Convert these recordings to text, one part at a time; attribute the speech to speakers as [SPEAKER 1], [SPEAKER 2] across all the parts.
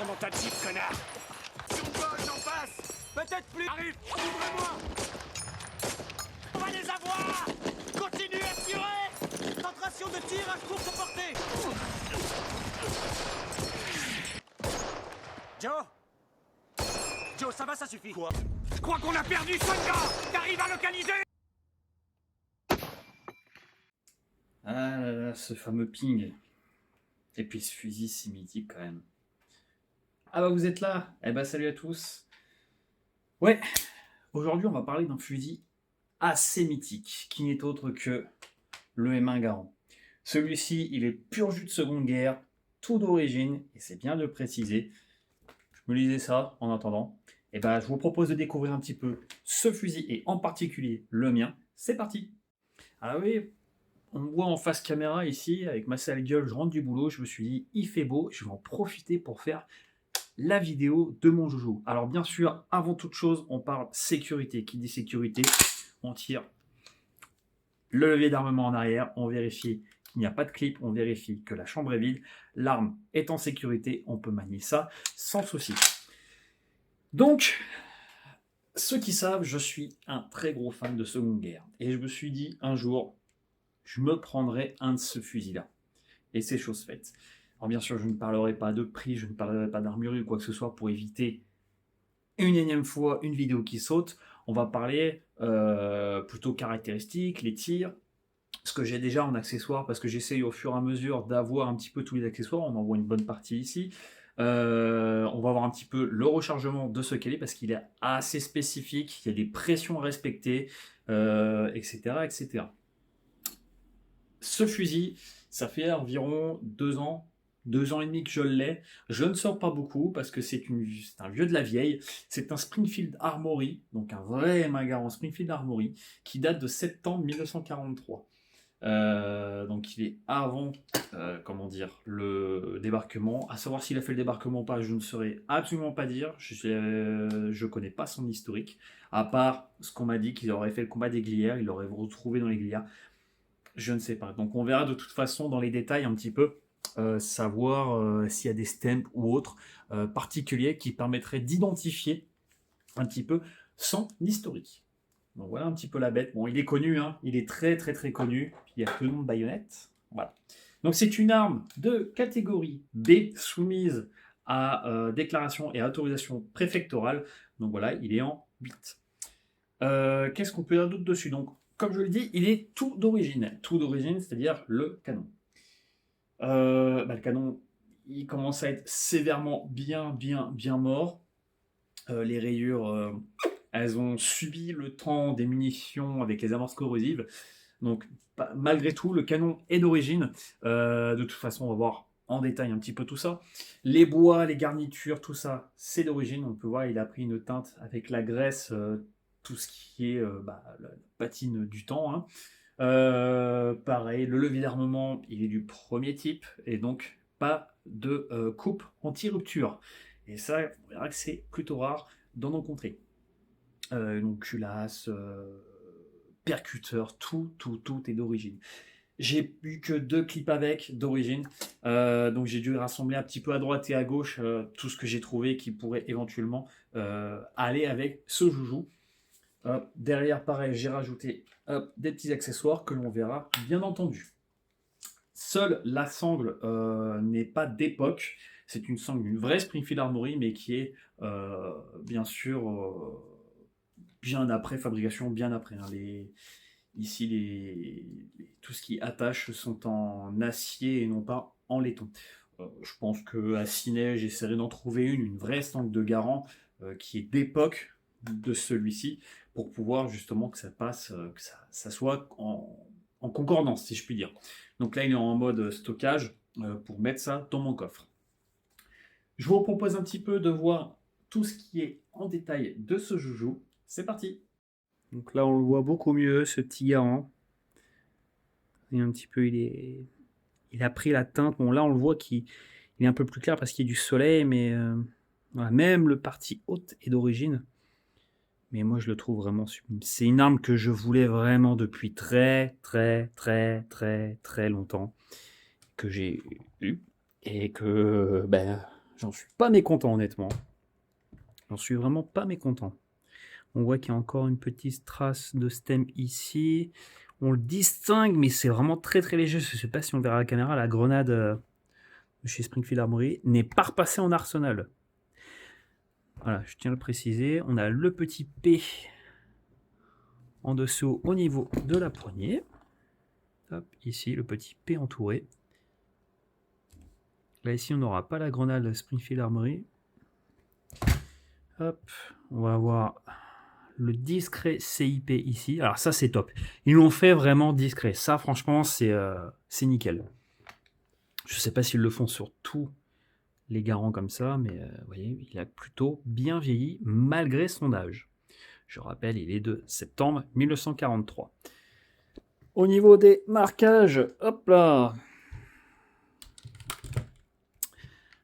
[SPEAKER 1] ton dans ta Jeep, connard. Sur gauche, en face. Peut-être plus. Arrive, ouvrez-moi. On va les avoir. Continuez à tirer. Concentration de tir à courte portée. Joe, ça va, ça suffit. Quoi? Je crois qu'on a perdu Songa. T'arrives à localiser?
[SPEAKER 2] Ah là là, ce fameux ping. Et puis ce fusil si mythique quand même. Ah bah vous êtes là. Eh bah salut à tous. Ouais, aujourd'hui on va parler d'un fusil assez mythique, qui n'est autre que le M1 Garand. Celui-ci, il est pur jus de Seconde Guerre, tout d'origine, et c'est bien de le préciser. Je me lisais ça en attendant. Et bah je vous propose de découvrir un petit peu ce fusil, et en particulier le mien. C'est parti. Ah oui, on me voit en face caméra ici, avec ma sale gueule, je rentre du boulot, je me suis dit, il fait beau, je vais en profiter pour faire la vidéo de mon joujou. Alors bien sûr, avant toute chose, on parle sécurité. Qui dit sécurité, on tire le levier d'armement en arrière, on vérifie qu'il n'y a pas de clip, on vérifie que la chambre est vide, l'arme est en sécurité, on peut manier ça sans souci. Donc, ceux qui savent, je suis un très gros fan de Seconde Guerre. Et je me suis dit, un jour, je me prendrai un de ce fusil-là. Et c'est chose faite. Alors bien sûr, je ne parlerai pas de prix, je ne parlerai pas d'armurerie ou quoi que ce soit pour éviter une énième fois une vidéo qui saute. On va parler plutôt caractéristiques, les tirs, ce que j'ai déjà en accessoires, parce que j'essaye au fur et à mesure d'avoir un petit peu tous les accessoires. On en voit une bonne partie ici. On va voir un petit peu le rechargement de ce qu'elle est, parce qu'il est assez spécifique, il y a des pressions à respecter, etc., etc. Ce fusil, ça fait environ 2 ans et demi que je l'ai. Je ne sors pas beaucoup parce que c'est un vieux de la vieille. C'est un Springfield Armory, donc un vrai M1 en Springfield Armory, qui date de septembre 1943. Donc il est avant, le débarquement. À savoir s'il a fait le débarquement ou pas, je ne saurais absolument pas dire. Je connais pas son historique, à part ce qu'on m'a dit qu'il aurait fait le combat des Glières, il l'aurait retrouvé dans les Glières. Je ne sais pas. Donc on verra de toute façon dans les détails un petit peu, savoir s'il y a des stamps ou autres particuliers qui permettraient d'identifier un petit peu son historique. Donc voilà un petit peu la bête. Bon, il est connu, hein, il est très très très connu. Il n'y a que le nom de baïonnette. Voilà. Donc c'est une arme de catégorie B soumise à déclaration et autorisation préfectorale. Donc voilà, il est en 8. Qu'est-ce qu'on peut dire d'autre dessus? Donc, comme je le dis, il est tout d'origine. Tout d'origine, c'est-à-dire le canon. Le canon, il commence à être sévèrement bien mort. Les rayures, elles ont subi le temps des munitions avec les amorces corrosives. Donc, malgré tout, le canon est d'origine. De toute façon, on va voir en détail un petit peu tout ça. Les bois, les garnitures, tout ça, c'est d'origine. On peut voir, il a pris une teinte avec la graisse, tout ce qui est la patine du temps. Hein. Pareil, le levier d'armement, il est du premier type, et donc pas de coupe anti-rupture. Et ça, on verra que c'est plutôt rare dans nos contrées. Donc culasse, percuteur, tout est d'origine. J'ai eu que 2 clips avec d'origine, donc j'ai dû rassembler un petit peu à droite et à gauche tout ce que j'ai trouvé qui pourrait éventuellement aller avec ce joujou. Derrière, pareil, j'ai rajouté des petits accessoires que l'on verra bien entendu. Seule la sangle n'est pas d'époque. C'est une sangle d'une vraie Springfield Armory, mais qui est bien sûr bien après fabrication, bien après. Hein. Tout ce qui attache sont en acier et non pas en laiton. Je pense qu'à Ciné, j'essaierai d'en trouver une vraie sangle de Garand qui est d'époque de celui-ci, pour pouvoir justement que ça passe, que ça soit en concordance, si je puis dire. Donc là, il est en mode stockage pour mettre ça dans mon coffre. Je vous propose un petit peu de voir tout ce qui est en détail de ce joujou. C'est parti. Donc là, on le voit beaucoup mieux, ce petit Garand. Et un petit peu, il a pris la teinte. Bon, là, on le voit qu'il est un peu plus clair parce qu'il y a du soleil, mais voilà, même le parti haute est d'origine. Mais moi, je le trouve vraiment sublime. C'est une arme que je voulais vraiment depuis très longtemps, que j'ai eu et que J'en suis pas mécontent, honnêtement. J'en suis vraiment pas mécontent. On voit qu'il y a encore une petite trace de stem ici. On le distingue, mais c'est vraiment très très léger. Je ne sais pas si on verra à la caméra. La grenade de chez Springfield Armory n'est pas repassée en arsenal. Voilà, je tiens à le préciser. On a le petit P en dessous au niveau de la poignée. Hop, ici, le petit P entouré. Là, ici, on n'aura pas la grenade Springfield Armory. Hop, on va avoir le discret CIP ici. Alors ça, c'est top. Ils l'ont fait vraiment discret. Ça, franchement, c'est nickel. Je ne sais pas s'ils le font sur tous les garants comme ça, mais vous voyez, il a plutôt bien vieilli malgré son âge. Je rappelle, il est de septembre 1943. Au niveau des marquages, hop là,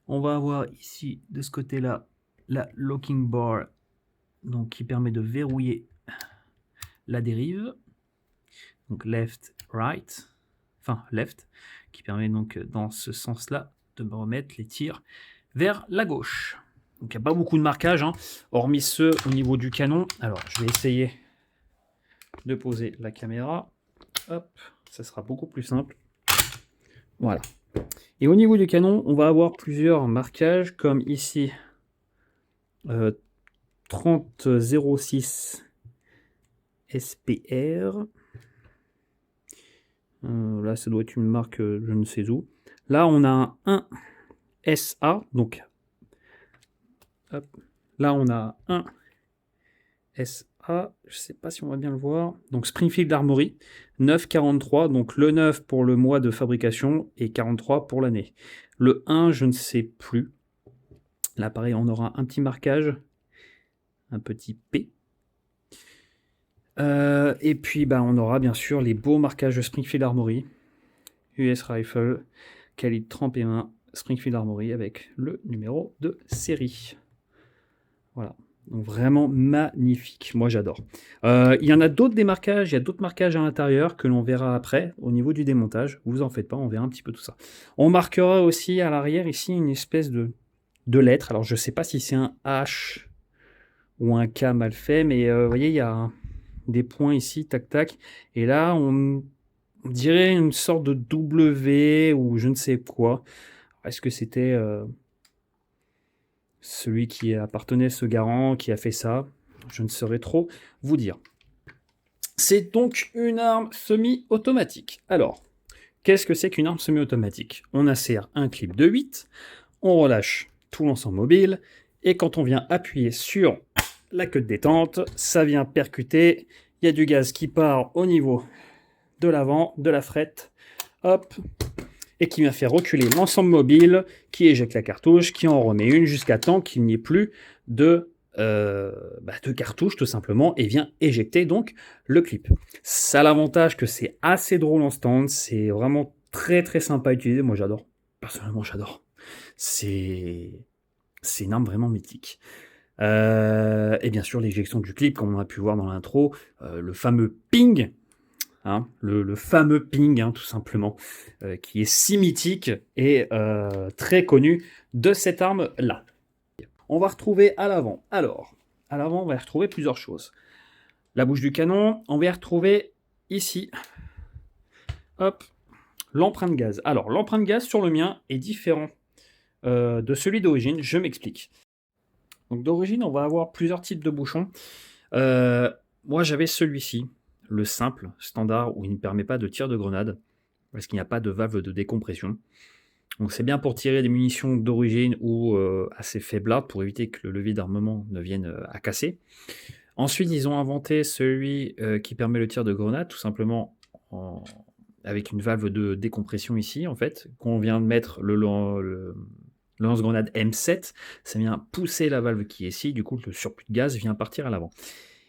[SPEAKER 2] on va avoir ici, de ce côté-là, la locking bar, donc qui permet de verrouiller la dérive. Donc left, right, enfin left, qui permet donc dans ce sens-là de me remettre les tirs vers la gauche. Donc il n'y a pas beaucoup de marquages, hein, hormis ceux au niveau du canon. Alors je vais essayer de poser la caméra. Hop, ça sera beaucoup plus simple. Voilà. Et au niveau du canon, on va avoir plusieurs marquages, comme ici 3006 SPR. Là, ça doit être une marque, je ne sais où. Là, on a un 1 SA, donc hop, là, on a un SA, je ne sais pas si on va bien le voir. Donc Springfield Armory, 9,43, donc le 9 pour le mois de fabrication et 43 pour l'année. Le 1, je ne sais plus. Là, pareil, on aura un petit marquage, un petit P. Et puis, bah, on aura bien sûr les beaux marquages de Springfield Armory, US Rifle, calibre 31, Springfield Armory avec le numéro de série. Voilà, donc vraiment magnifique, moi j'adore. Il y en a d'autres des marquages, il y a d'autres marquages à l'intérieur que l'on verra après au niveau du démontage. Vous en faites pas, on verra un petit peu tout ça. On marquera aussi à l'arrière ici une espèce de lettre. Alors je sais pas si c'est un H ou un K mal fait, mais vous voyez, il y a des points ici, tac tac, et là on dirait une sorte de W ou je ne sais quoi. Est-ce que c'était celui qui appartenait à ce garant qui a fait ça? Je ne saurais trop vous dire. C'est donc une arme semi-automatique. Alors, qu'est-ce que c'est qu'une arme semi-automatique? On insère un clip de 8, on relâche tout l'ensemble mobile, et quand on vient appuyer sur la queue de détente, ça vient percuter, il y a du gaz qui part au niveau de l'avant, de la frette, hop, et qui vient faire reculer l'ensemble mobile, qui éjecte la cartouche, qui en remet une jusqu'à temps qu'il n'y ait plus de cartouche tout simplement, et vient éjecter donc le clip. Ça a l'avantage que c'est assez drôle en stand, c'est vraiment très très sympa à utiliser, moi j'adore, personnellement j'adore. C'est une arme vraiment mythique. Et bien sûr l'éjection du clip, comme on a pu voir dans l'intro, le fameux ping, hein, le fameux ping, hein, tout simplement, qui est si mythique et très connu de cette arme-là. On va retrouver à l'avant. Alors, à l'avant, on va y retrouver plusieurs choses. La bouche du canon, on va y retrouver ici, hop, l'empreinte gaz. Alors, l'empreinte gaz sur le mien est différent de celui d'origine, je m'explique. Donc d'origine, on va avoir plusieurs types de bouchons. Moi, j'avais celui-ci, le simple, standard, où il ne permet pas de tir de grenade, parce qu'il n'y a pas de valve de décompression. Donc c'est bien pour tirer des munitions d'origine ou assez faiblardes, pour éviter que le levier d'armement ne vienne à casser. Ensuite, ils ont inventé celui qui permet le tir de grenade, tout simplement avec une valve de décompression ici, en fait, qu'on vient de mettre le lance-grenade M7, ça vient pousser la valve qui est ici, du coup le surplus de gaz vient partir à l'avant.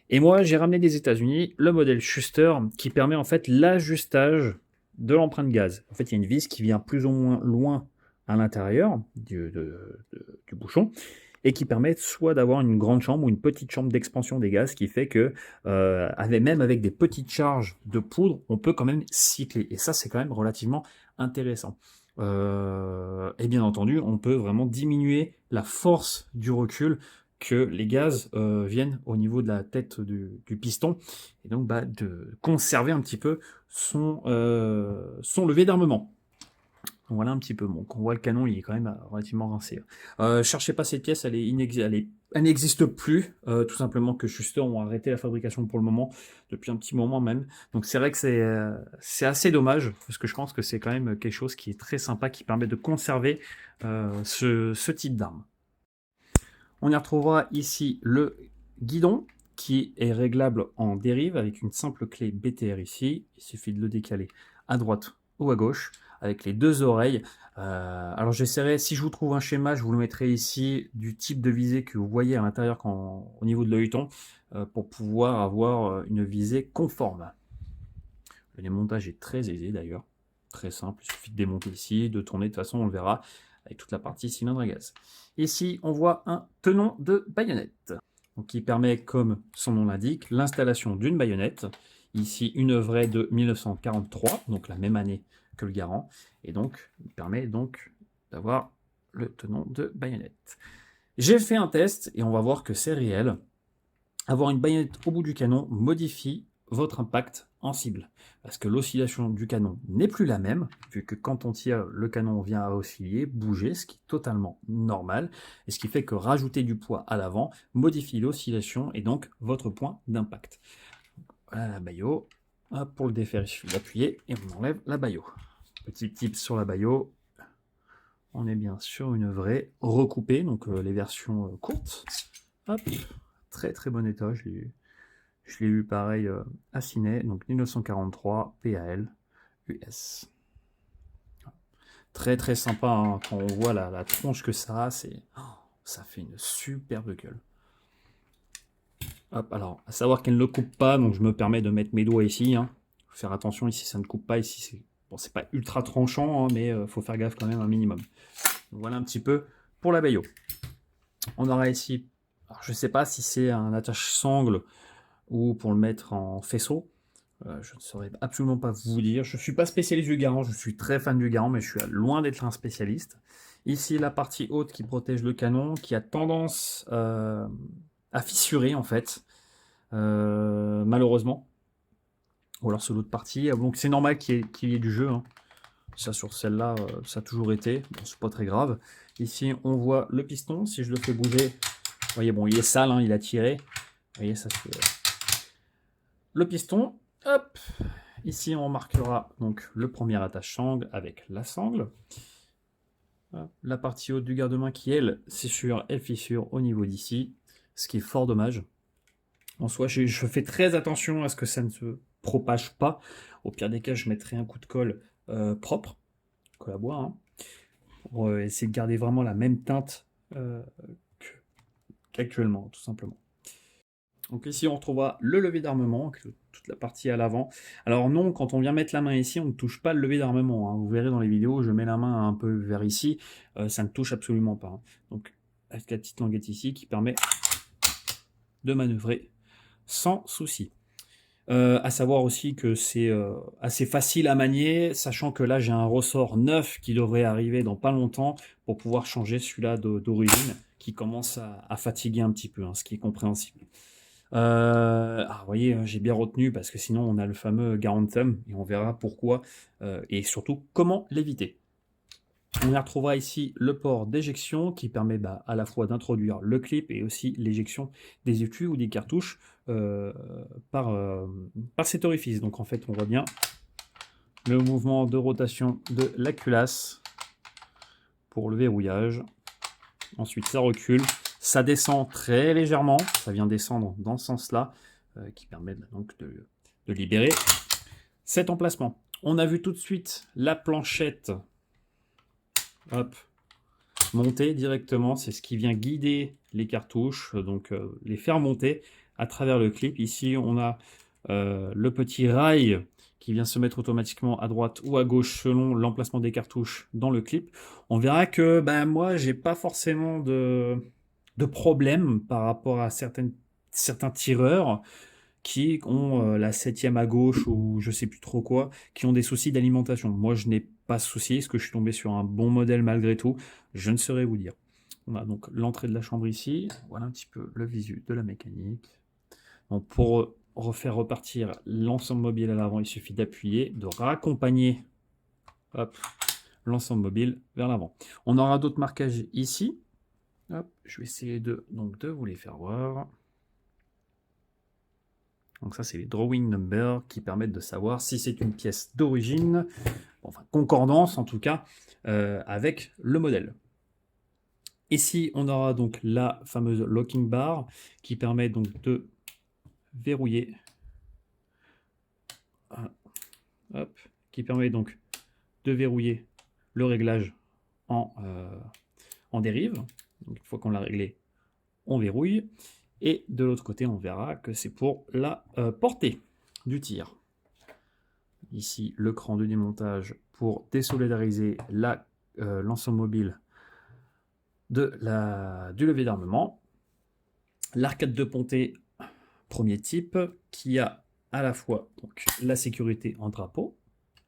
[SPEAKER 2] Et moi j'ai ramené des États-Unis le modèle Schuster qui permet en fait l'ajustage de l'empreinte gaz. En fait il y a une vis qui vient plus ou moins loin à l'intérieur du bouchon et qui permet soit d'avoir une grande chambre ou une petite chambre d'expansion des gaz, qui fait que même avec des petites charges de poudre, on peut quand même cycler. Et ça c'est quand même relativement intéressant. Et bien entendu, on peut vraiment diminuer la force du recul que les gaz viennent au niveau de la tête du piston, et donc de conserver un petit peu son levé d'armement. Voilà un petit peu. Donc on voit le canon, il est quand même relativement rincé. Cherchez pas cette pièce, elle n'existe plus, tout simplement que Schuster ont arrêté la fabrication pour le moment, depuis un petit moment même. Donc c'est vrai que c'est assez dommage, parce que je pense que c'est quand même quelque chose qui est très sympa, qui permet de conserver ce type d'arme. On y retrouvera ici le guidon, qui est réglable en dérive avec une simple clé BTR ici. Il suffit de le décaler à droite ou à gauche avec les deux oreilles. Alors j'essaierai, si je vous trouve un schéma, je vous le mettrai ici du type de visée que vous voyez à l'intérieur au niveau de l'œilleton pour pouvoir avoir une visée conforme. Le démontage est très aisé d'ailleurs, très simple, il suffit de démonter ici, de tourner, de toute façon on le verra avec toute la partie cylindre à gaz. Ici on voit un tenon de baïonnette, donc qui permet, comme son nom l'indique, l'installation d'une baïonnette. Ici une œuvrée de 1943, donc la même année que le Garand, et donc il permet donc d'avoir le tenon de baïonnette. J'ai fait un test et on va voir que c'est réel. Avoir une baïonnette au bout du canon modifie votre impact en cible, parce que l'oscillation du canon n'est plus la même, vu que quand on tire, le canon vient à osciller, bouger, ce qui est totalement normal, et ce qui fait que rajouter du poids à l'avant modifie l'oscillation et donc votre point d'impact. Voilà la baillot. Pour le défaire, il suffit d'appuyer et on enlève la baillot. Petit tip sur la baillot, on est bien sur une vraie recoupée, donc les versions courtes. Hop. Très très bon état, je l'ai eu pareil à Ciné, donc 1943 PAL US. Très très sympa, hein, quand on voit la tronche que ça a, ça fait une superbe gueule. Hop, alors, à savoir qu'elle ne coupe pas, donc je me permets de mettre mes doigts ici. Hein. Faut faire attention, ici ça ne coupe pas, ici c'est bon, c'est pas ultra tranchant, hein, mais faut faire gaffe quand même un minimum. Donc, voilà un petit peu pour la baillot. On aura ici, alors, je ne sais pas si c'est un attache-sangle ou pour le mettre en faisceau. Je ne saurais absolument pas vous dire. Je ne suis pas spécialiste du Garand, je suis très fan du Garand, mais je suis loin d'être un spécialiste. Ici, la partie haute qui protège le canon, qui a tendance à fissurer en fait, malheureusement. Ou alors sur l'autre partie. Donc c'est normal qu'il y ait du jeu. Hein. Ça sur celle-là, ça a toujours été. Bon, c'est pas très grave. Ici, on voit le piston. Si je le fais bouger, vous voyez, bon, il est sale, hein, il a tiré. Vous voyez, ça c'est le piston. Hop. Ici, on marquera donc le premier attache-sangle avec la sangle. La partie haute du garde-main qui, elle fissure au niveau d'ici, ce qui est fort dommage. En soi, je fais très attention à ce que ça ne se propage pas. Au pire des cas, je mettrai un coup de colle propre, colle à bois, hein, pour essayer de garder vraiment la même teinte qu'actuellement, tout simplement. Donc ici, on retrouvera le lever d'armement, toute la partie à l'avant. Alors non, quand on vient mettre la main ici, on ne touche pas le lever d'armement. Hein. Vous verrez dans les vidéos, je mets la main un peu vers ici, ça ne touche absolument pas. Hein. Donc avec la petite languette ici qui permet de manœuvrer sans souci. À savoir aussi que c'est assez facile à manier, sachant que là j'ai un ressort neuf qui devrait arriver dans pas longtemps pour pouvoir changer celui-là d'origine qui commence à fatiguer un petit peu, hein, ce qui est compréhensible. Vous voyez, j'ai bien retenu parce que sinon on a le fameux Garand Thumb et on verra pourquoi et surtout comment l'éviter. On y retrouvera ici le port d'éjection qui permet à la fois d'introduire le clip et aussi l'éjection des écus ou des cartouches par cet orifice. Donc en fait on voit bien le mouvement de rotation de la culasse pour le verrouillage. Ensuite ça recule, ça descend très légèrement, ça vient descendre dans ce sens-là qui permet donc de libérer cet emplacement. On a vu tout de suite la planchette. Hop, monter directement, c'est ce qui vient guider les cartouches, donc les faire monter à travers le clip. Ici, on a le petit rail qui vient se mettre automatiquement à droite ou à gauche selon l'emplacement des cartouches dans le clip. On verra que moi, j'ai pas forcément de problème par rapport à certains tireurs qui ont la 7e à gauche ou je sais plus trop quoi, qui ont des soucis d'alimentation. Moi, je n'ai pas ce souci. Est-ce que je suis tombé sur un bon modèle malgré tout? Je ne saurais vous dire. On a donc l'entrée de la chambre ici. Voilà un petit peu le visu de la mécanique. Donc pour refaire repartir l'ensemble mobile à l'avant, il suffit d'appuyer, de raccompagner l'ensemble mobile vers l'avant. On aura d'autres marquages ici. Hop, je vais essayer de vous les faire voir. Donc ça, c'est les drawing numbers qui permettent de savoir si c'est une pièce d'origine, enfin concordance en tout cas, avec le modèle. Ici, on aura donc la fameuse locking bar qui permet donc de verrouiller. Hop, qui permet donc de verrouiller le réglage en dérive. Donc, une fois qu'on l'a réglé, on verrouille. Et de l'autre côté, on verra que c'est pour la portée du tir. Ici, le cran de démontage pour désolidariser l'ensemble mobile du levier d'armement. L'arcade de pontée premier type qui a à la fois donc, la sécurité en drapeau,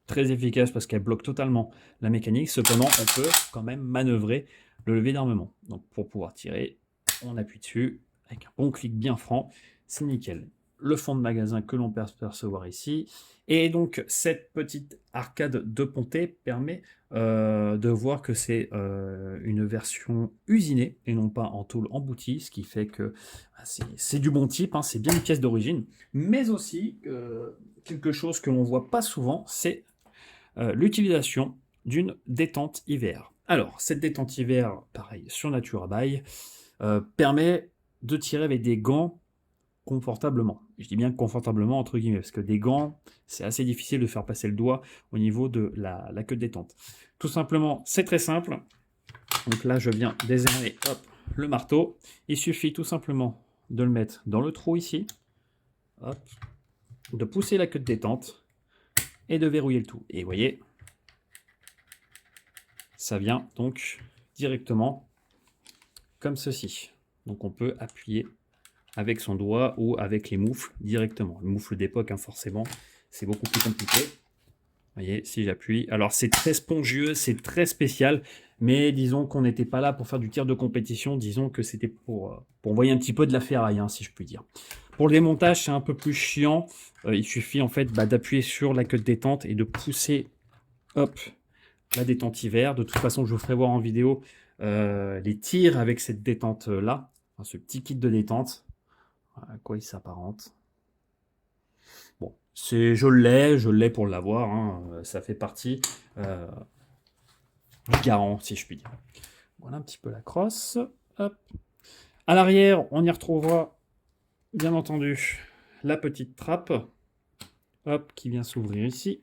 [SPEAKER 2] très efficace parce qu'elle bloque totalement la mécanique. Cependant, on peut quand même manœuvrer le levier d'armement. Donc pour pouvoir tirer, on appuie dessus avec un bon clic bien franc, c'est nickel. Le fond de magasin que l'on peut percevoir ici. Et donc cette petite arcade de pontée permet de voir que c'est une version usinée et non pas en tôle emboutie, ce qui fait que c'est du bon type, hein, c'est bien une pièce d'origine. Mais aussi, quelque chose que l'on voit pas souvent, c'est l'utilisation d'une détente hiver. Alors, cette détente hiver, pareil, sur Natura By, permet de tirer avec des gants confortablement. Je dis bien confortablement entre guillemets, parce que des gants, c'est assez difficile de faire passer le doigt au niveau de la queue de détente. Tout simplement, c'est très simple. Donc là, je viens dézerner le marteau. Il suffit tout simplement de le mettre dans le trou ici, hop, de pousser la queue de détente et de verrouiller le tout. Et vous voyez, ça vient donc directement comme ceci. Donc on peut appuyer avec son doigt ou avec les moufles directement. Le moufle d'époque, hein, forcément, c'est beaucoup plus compliqué. Vous voyez, si j'appuie. Alors c'est très spongieux, c'est très spécial, mais disons qu'on n'était pas là pour faire du tir de compétition, disons que c'était pour envoyer un petit peu de la ferraille, hein, si je puis dire. Pour le démontage, c'est un peu plus chiant. Il suffit en fait d'appuyer sur la queue de détente et de pousser la détente hiver. De toute façon, je vous ferai voir en vidéo les tirs avec cette détente-là, enfin, ce petit kit de détente. À quoi il s'apparente. Bon, je l'ai pour l'avoir, hein. Ça fait partie du garant, si je puis dire. Voilà un petit peu la crosse. Hop. À l'arrière, on y retrouvera, bien entendu, la petite trappe, hop, qui vient s'ouvrir ici.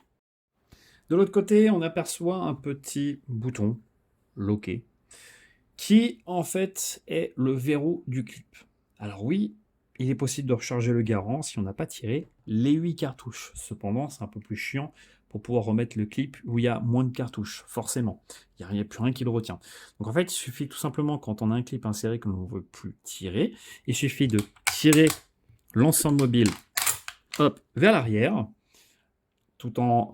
[SPEAKER 2] De l'autre côté, on aperçoit un petit bouton loqué, qui en fait est le verrou du clip. Alors oui, il est possible de recharger le garant si on n'a pas tiré les 8 cartouches. Cependant, c'est un peu plus chiant pour pouvoir remettre le clip où il y a moins de cartouches, forcément. Il n'y a plus rien qui le retient. Donc en fait, il suffit tout simplement, quand on a un clip inséré que l'on ne veut plus tirer, il suffit de tirer l'ensemble mobile vers l'arrière, tout en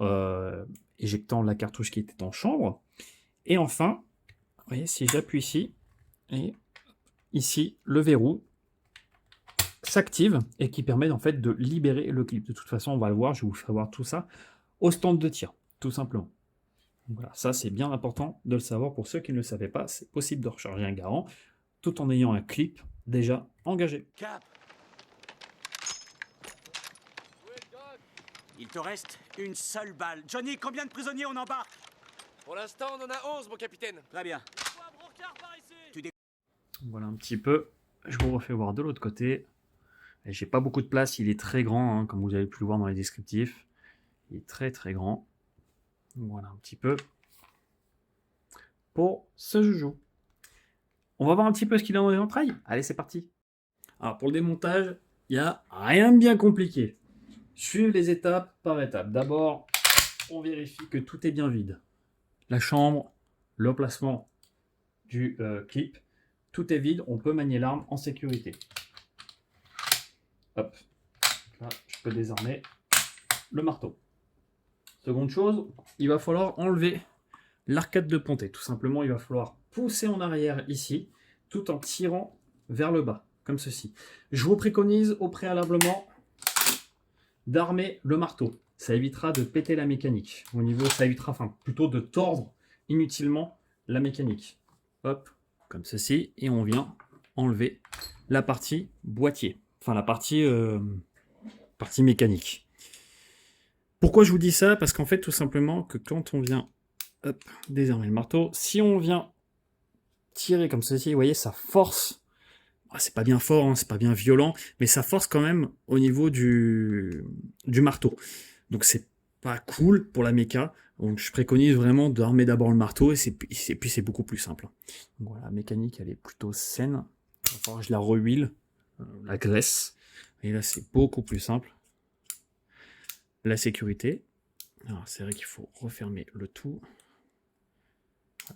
[SPEAKER 2] éjectant la cartouche qui était en chambre. Et enfin, vous voyez, si j'appuie ici, et ici, le verrou s'active et qui permet en fait de libérer le clip. De toute façon, on va le voir, je vous ferai voir tout ça au stand de tir, tout simplement. Donc voilà, ça c'est bien important de le savoir pour ceux qui ne le savaient pas. C'est possible de recharger un garant tout en ayant un clip déjà engagé.
[SPEAKER 1] Cap. Il te reste une seule balle. Johnny, combien de prisonniers on embarque?
[SPEAKER 3] Pour l'instant, on en a 11, mon capitaine.
[SPEAKER 1] Très bien.
[SPEAKER 2] Voilà un petit peu. Je vous refais voir de l'autre côté. J'ai pas beaucoup de place, il est très grand, hein, comme vous avez pu le voir dans les descriptifs. Il est très très grand. Voilà un petit peu pour ce joujou. On va voir un petit peu ce qu'il a dans les entrailles. Allez, c'est parti. Alors pour le démontage, il n'y a rien de bien compliqué. Suivez les étapes par étapes. D'abord, on vérifie que tout est bien vide. La chambre, l'emplacement du clip, tout est vide. On peut manier l'arme en sécurité. Hop. Là, je peux désarmer le marteau. Seconde chose, il va falloir enlever l'arcade de pontet. Tout simplement, il va falloir pousser en arrière ici, tout en tirant vers le bas, comme ceci. Je vous préconise au préalablement d'armer le marteau. Ça évitera de péter la mécanique. Au niveau, ça évitera, enfin, plutôt de tordre inutilement la mécanique. Hop, comme ceci, et on vient enlever la partie boîtier, enfin la partie mécanique. Pourquoi je vous dis ça? Parce qu'en fait, tout simplement, que quand on vient désarmer le marteau, si on vient tirer comme ceci, vous voyez, ça force. C'est pas bien fort, hein, c'est pas bien violent, mais ça force quand même au niveau du marteau. Donc c'est pas cool pour la méca. Donc je préconise vraiment d'armer d'abord le marteau et puis c'est beaucoup plus simple. Donc voilà, la mécanique elle est plutôt saine. Il va falloir que je la rehuile, la graisse. Et là c'est beaucoup plus simple. La sécurité. Alors c'est vrai qu'il faut refermer le tout.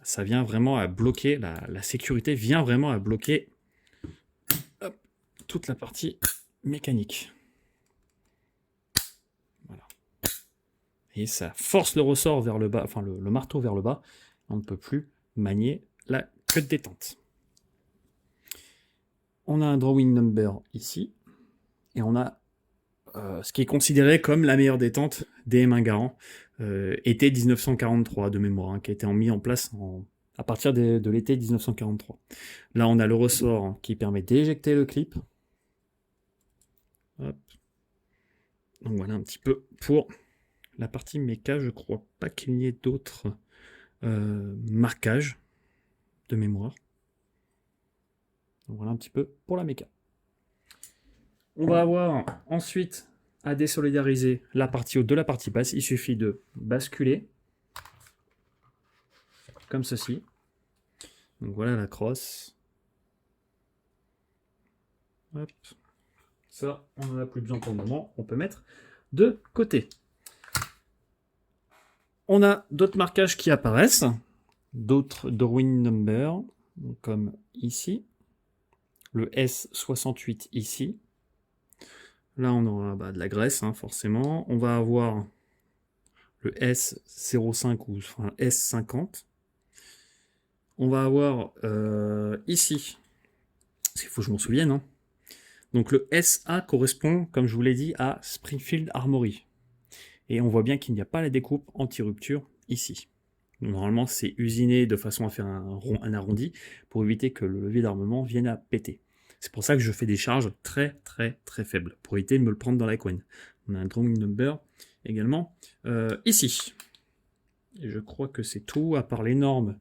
[SPEAKER 2] Ça vient vraiment à bloquer, la sécurité vient vraiment à bloquer toute la partie mécanique. Voilà. Et ça force le ressort vers le bas, enfin le marteau vers le bas. On ne peut plus manier la queue de détente. On a un drawing number ici. Et on a ce qui est considéré comme la meilleure détente des M1 Garand. Été 1943 de mémoire, hein, qui a été mis en place à partir de l'été 1943. Là, on a le ressort qui permet d'éjecter le clip. Hop. Donc voilà un petit peu pour la partie méca. Je crois pas qu'il y ait d'autres marquages de mémoire. Donc voilà un petit peu pour la méca. On va avoir ensuite à désolidariser la partie haute de la partie basse. Il suffit de basculer comme ceci. Donc voilà la crosse. Hop. Ça, on n'en a plus besoin pour le moment. On peut mettre de côté. On a d'autres marquages qui apparaissent. D'autres drawing number. Comme ici. Le S68 ici. Là, on aura de la graisse, hein, forcément. On va avoir le S05 ou enfin, S50. On va avoir ici, parce qu'il faut que je m'en souvienne, hein. Donc le SA correspond, comme je vous l'ai dit, à Springfield Armory. Et on voit bien qu'il n'y a pas la découpe anti-rupture ici. Normalement, c'est usiné de façon à faire un arrondi pour éviter que le levier d'armement vienne à péter. C'est pour ça que je fais des charges très très très faibles, pour éviter de me le prendre dans la couenne. On a un drawing number également ici. Et je crois que c'est tout, à part les normes,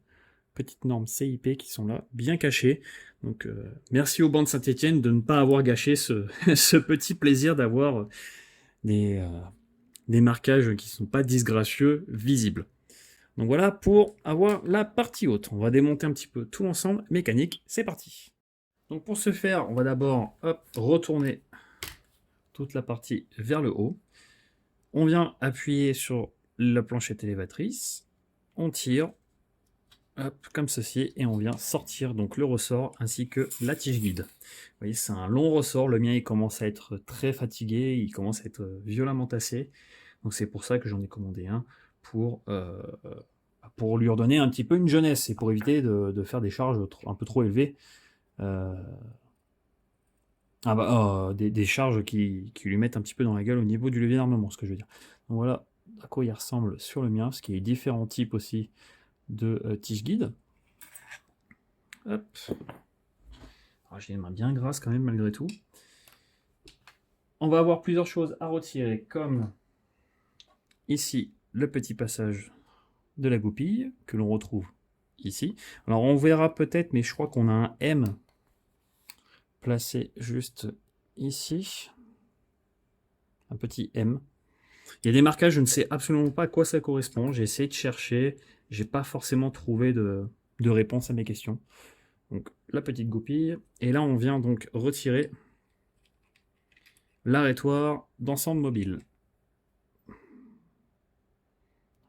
[SPEAKER 2] petites normes CIP qui sont là, bien cachées. Donc merci aux bancs de Saint-Étienne de ne pas avoir gâché ce petit plaisir d'avoir des marquages qui ne sont pas disgracieux, visibles. Donc voilà pour avoir la partie haute. On va démonter un petit peu tout ensemble. Mécanique, c'est parti. Donc pour ce faire, on va d'abord retourner toute la partie vers le haut. On vient appuyer sur la planchette élévatrice. On tire, hop, comme ceci, et on vient sortir donc le ressort ainsi que la tige guide. Vous voyez, c'est un long ressort. Le mien, il commence à être très fatigué, il commence à être violemment tassé. Donc c'est pour ça que j'en ai commandé un pour lui redonner un petit peu une jeunesse et pour éviter de faire des charges un peu trop élevées. Des charges qui lui mettent un petit peu dans la gueule au niveau du levier d'armement, ce que je veux dire. Donc voilà à quoi il ressemble sur le mien, parce qu'il y a différents types aussi de tige guide. Hop. Alors, j'ai les mains bien grasses quand même malgré tout. On va avoir plusieurs choses à retirer, comme ici le petit passage de la goupille que l'on retrouve ici. Alors on verra peut-être, mais je crois qu'on a un M placé juste ici. Un petit M. Il y a des marquages, je ne sais absolument pas à quoi ça correspond. J'ai essayé de chercher, j'ai pas forcément trouvé de réponse à mes questions. Donc la petite goupille. Et là on vient donc retirer l'arrêtoir d'ensemble mobile.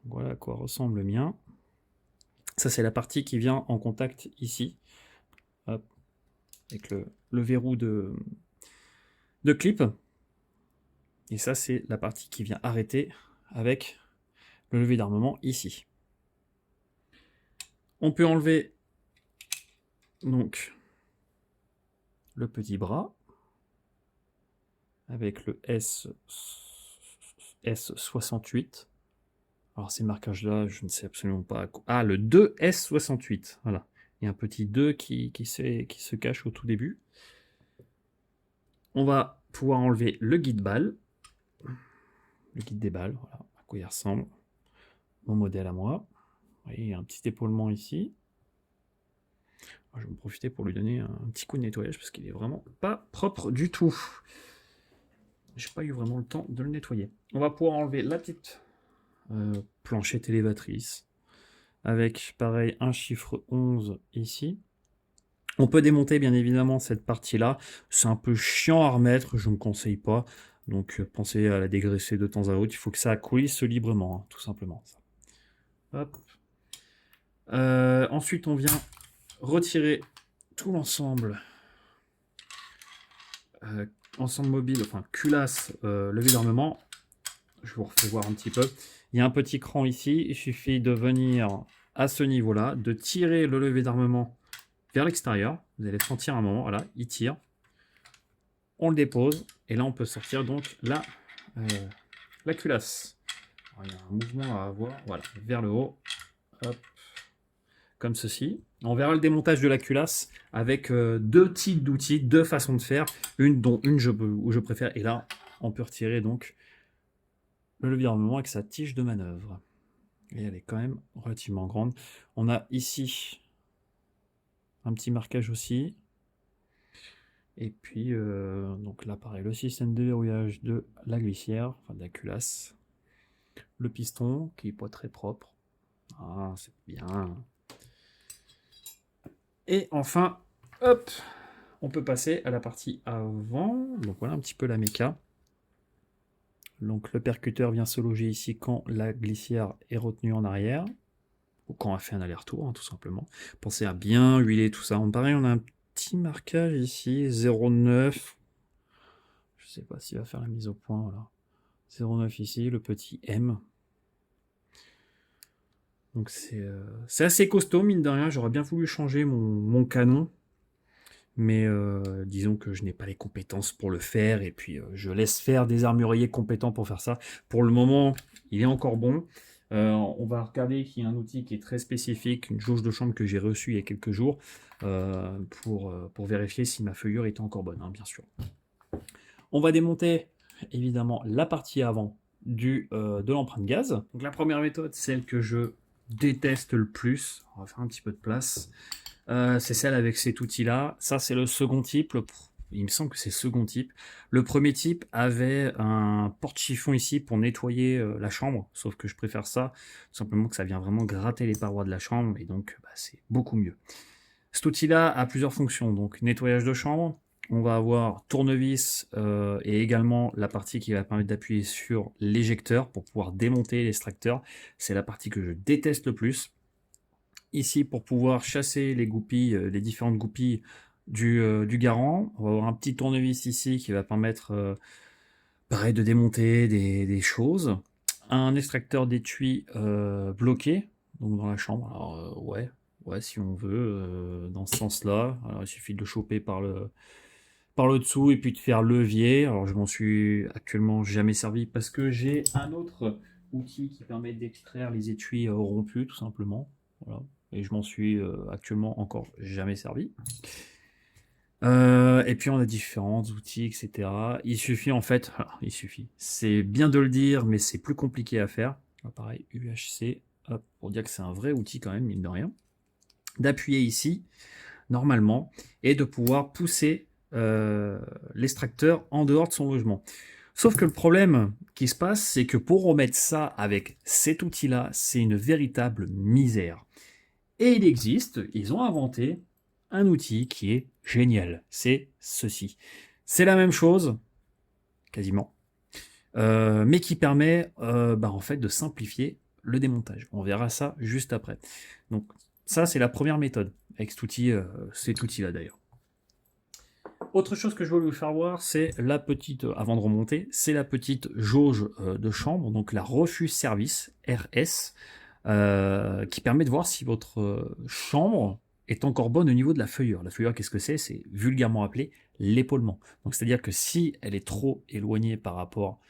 [SPEAKER 2] Voilà à quoi ressemble le mien. Ça c'est la partie qui vient en contact ici. Hop. Avec le verrou de clip. Et ça, c'est la partie qui vient arrêter avec le levier d'armement ici. On peut enlever donc le petit bras avec le S68. Alors ces marquages-là, je ne sais absolument pas. Ah, le 2S68. Voilà. Il y a un petit 2 qui se cache au tout début. On va pouvoir enlever le guide balle. Le guide des balles, voilà à quoi il ressemble. Mon modèle à moi. Vous voyez, il y a un petit épaulement ici. Je vais en profiter pour lui donner un petit coup de nettoyage parce qu'il est vraiment pas propre du tout. J'ai pas eu vraiment le temps de le nettoyer. On va pouvoir enlever la petite planchette élévatrice avec pareil un chiffre 11 ici. On peut démonter bien évidemment cette partie-là. C'est un peu chiant à remettre, je ne conseille pas. Donc pensez à la dégraisser de temps à autre. Il faut que ça coulisse librement, hein, tout simplement. Hop. Ensuite, on vient retirer tout l'ensemble. Ensemble mobile, enfin culasse, levier d'armement. Je vous refais voir un petit peu. Il y a un petit cran ici. Il suffit de venir à ce niveau-là, de tirer le levier d'armement vers l'extérieur. Vous allez sentir un moment, voilà, il tire. On le dépose et là on peut sortir donc la culasse. Alors, il y a un mouvement à avoir, voilà, vers le haut, hop, comme ceci. On verra le démontage de la culasse avec deux types d'outils, deux façons de faire, dont une où je préfère, et là on peut retirer donc le levier d'armement avec sa tige de manœuvre. Et elle est quand même relativement grande. On a ici un petit marquage aussi. Et puis, donc là, pareil, le système de verrouillage de la glissière, enfin de la culasse. Le piston, qui n'est pas très propre. Ah, c'est bien. Et enfin, hop, on peut passer à la partie avant. Donc voilà un petit peu la méca. Donc le percuteur vient se loger ici quand la glissière est retenue en arrière. Ou quand on a fait un aller-retour, hein, tout simplement. Pensez à bien huiler tout ça. Pareil, on a un petit marquage ici, 0,9. Je sais pas s'il va faire la mise au point. Voilà. 0,9 ici, le petit M. Donc c'est assez costaud, mine de rien. J'aurais bien voulu changer mon canon. Mais disons que je n'ai pas les compétences pour le faire. Et puis je laisse faire des armuriers compétents pour faire ça. Pour le moment, il est encore bon. On va regarder qu'il y a un outil qui est très spécifique, une jauge de chambre que j'ai reçue il y a quelques jours, pour vérifier si ma feuillure était encore bonne, hein, bien sûr. On va démonter évidemment la partie avant de l'empreinte gaz. Donc la première méthode, celle que je déteste le plus, on va faire un petit peu de place, c'est celle avec cet outil-là. Ça, c'est le second type. Il me semble que c'est le second type. Le premier type avait un porte-chiffon ici pour nettoyer la chambre, sauf que je préfère ça, tout simplement que ça vient vraiment gratter les parois de la chambre, et donc c'est beaucoup mieux. Cet outil-là a plusieurs fonctions, donc nettoyage de chambre, on va avoir tournevis et également la partie qui va permettre d'appuyer sur l'éjecteur pour pouvoir démonter l'extracteur. C'est la partie que je déteste le plus. Ici, pour pouvoir chasser les goupilles, les différentes goupilles du garant, on va avoir un petit tournevis ici qui va permettre pareil de démonter des choses. Un extracteur d'étui bloqué, donc dans la chambre. Alors ouais, si on veut, dans ce sens-là. Alors il suffit de le choper par le dessous et puis de faire levier. Alors je m'en suis actuellement jamais servi parce que j'ai un autre outil qui permet d'extraire les étuis rompus, tout simplement. Voilà. Et je m'en suis actuellement encore jamais servi. Et puis on a différents outils, etc. Il suffit en fait, c'est bien de le dire, mais c'est plus compliqué à faire. Pareil, UHC, hop, pour dire que c'est un vrai outil quand même, mine de rien. D'appuyer ici, normalement, et de pouvoir pousser l'extracteur en dehors de son logement. Sauf que le problème qui se passe, c'est que pour remettre ça avec cet outil-là, c'est une véritable misère. Et ils ont inventé un outil qui est génial, c'est ceci. C'est la même chose, quasiment, mais qui permet en fait de simplifier le démontage. On verra ça juste après. Donc ça, c'est la première méthode, avec cet outil-là d'ailleurs. Autre chose que je voulais vous faire voir, c'est la petite, avant de remonter, c'est la petite jauge de chambre, donc la Refuse Service, RS, qui permet de voir si votre chambre est encore bonne au niveau de la feuillure. La feuillure, qu'est-ce que c'est? C'est vulgairement appelé l'épaulement. Donc c'est-à-dire que si elle est trop éloignée par rapport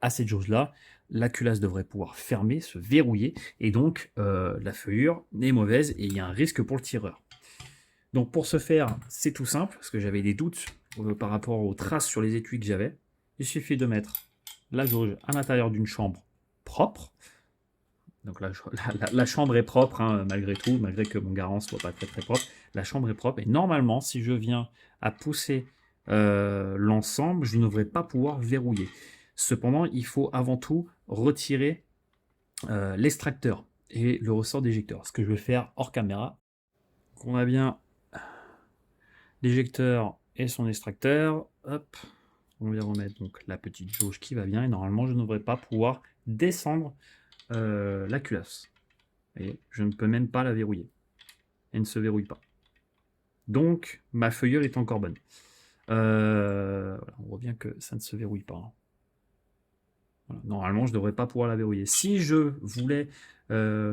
[SPEAKER 2] à cette jauge-là, la culasse devrait pouvoir fermer, se verrouiller, et donc la feuillure est mauvaise et il y a un risque pour le tireur. Donc pour ce faire, c'est tout simple, parce que j'avais des doutes par rapport aux traces sur les étuis que j'avais. Il suffit de mettre la jauge à l'intérieur d'une chambre propre. Donc la chambre est propre, hein, malgré tout, malgré que mon garant soit pas très propre. La chambre est propre, et normalement, si je viens à pousser l'ensemble, je ne devrais pas pouvoir verrouiller. Cependant, il faut avant tout retirer l'extracteur et le ressort d'éjecteur, ce que je vais faire hors caméra. Donc on a bien l'éjecteur et son extracteur. Hop, on vient remettre donc la petite jauge qui va bien, et normalement je ne devrais pas pouvoir descendre la culasse. Vous voyez, je ne peux même pas la verrouiller. Elle ne se verrouille pas. Donc ma feuillure est encore bonne. Voilà, on voit bien que ça ne se verrouille pas. Hein. Voilà, normalement je ne devrais pas pouvoir la verrouiller. Si je voulais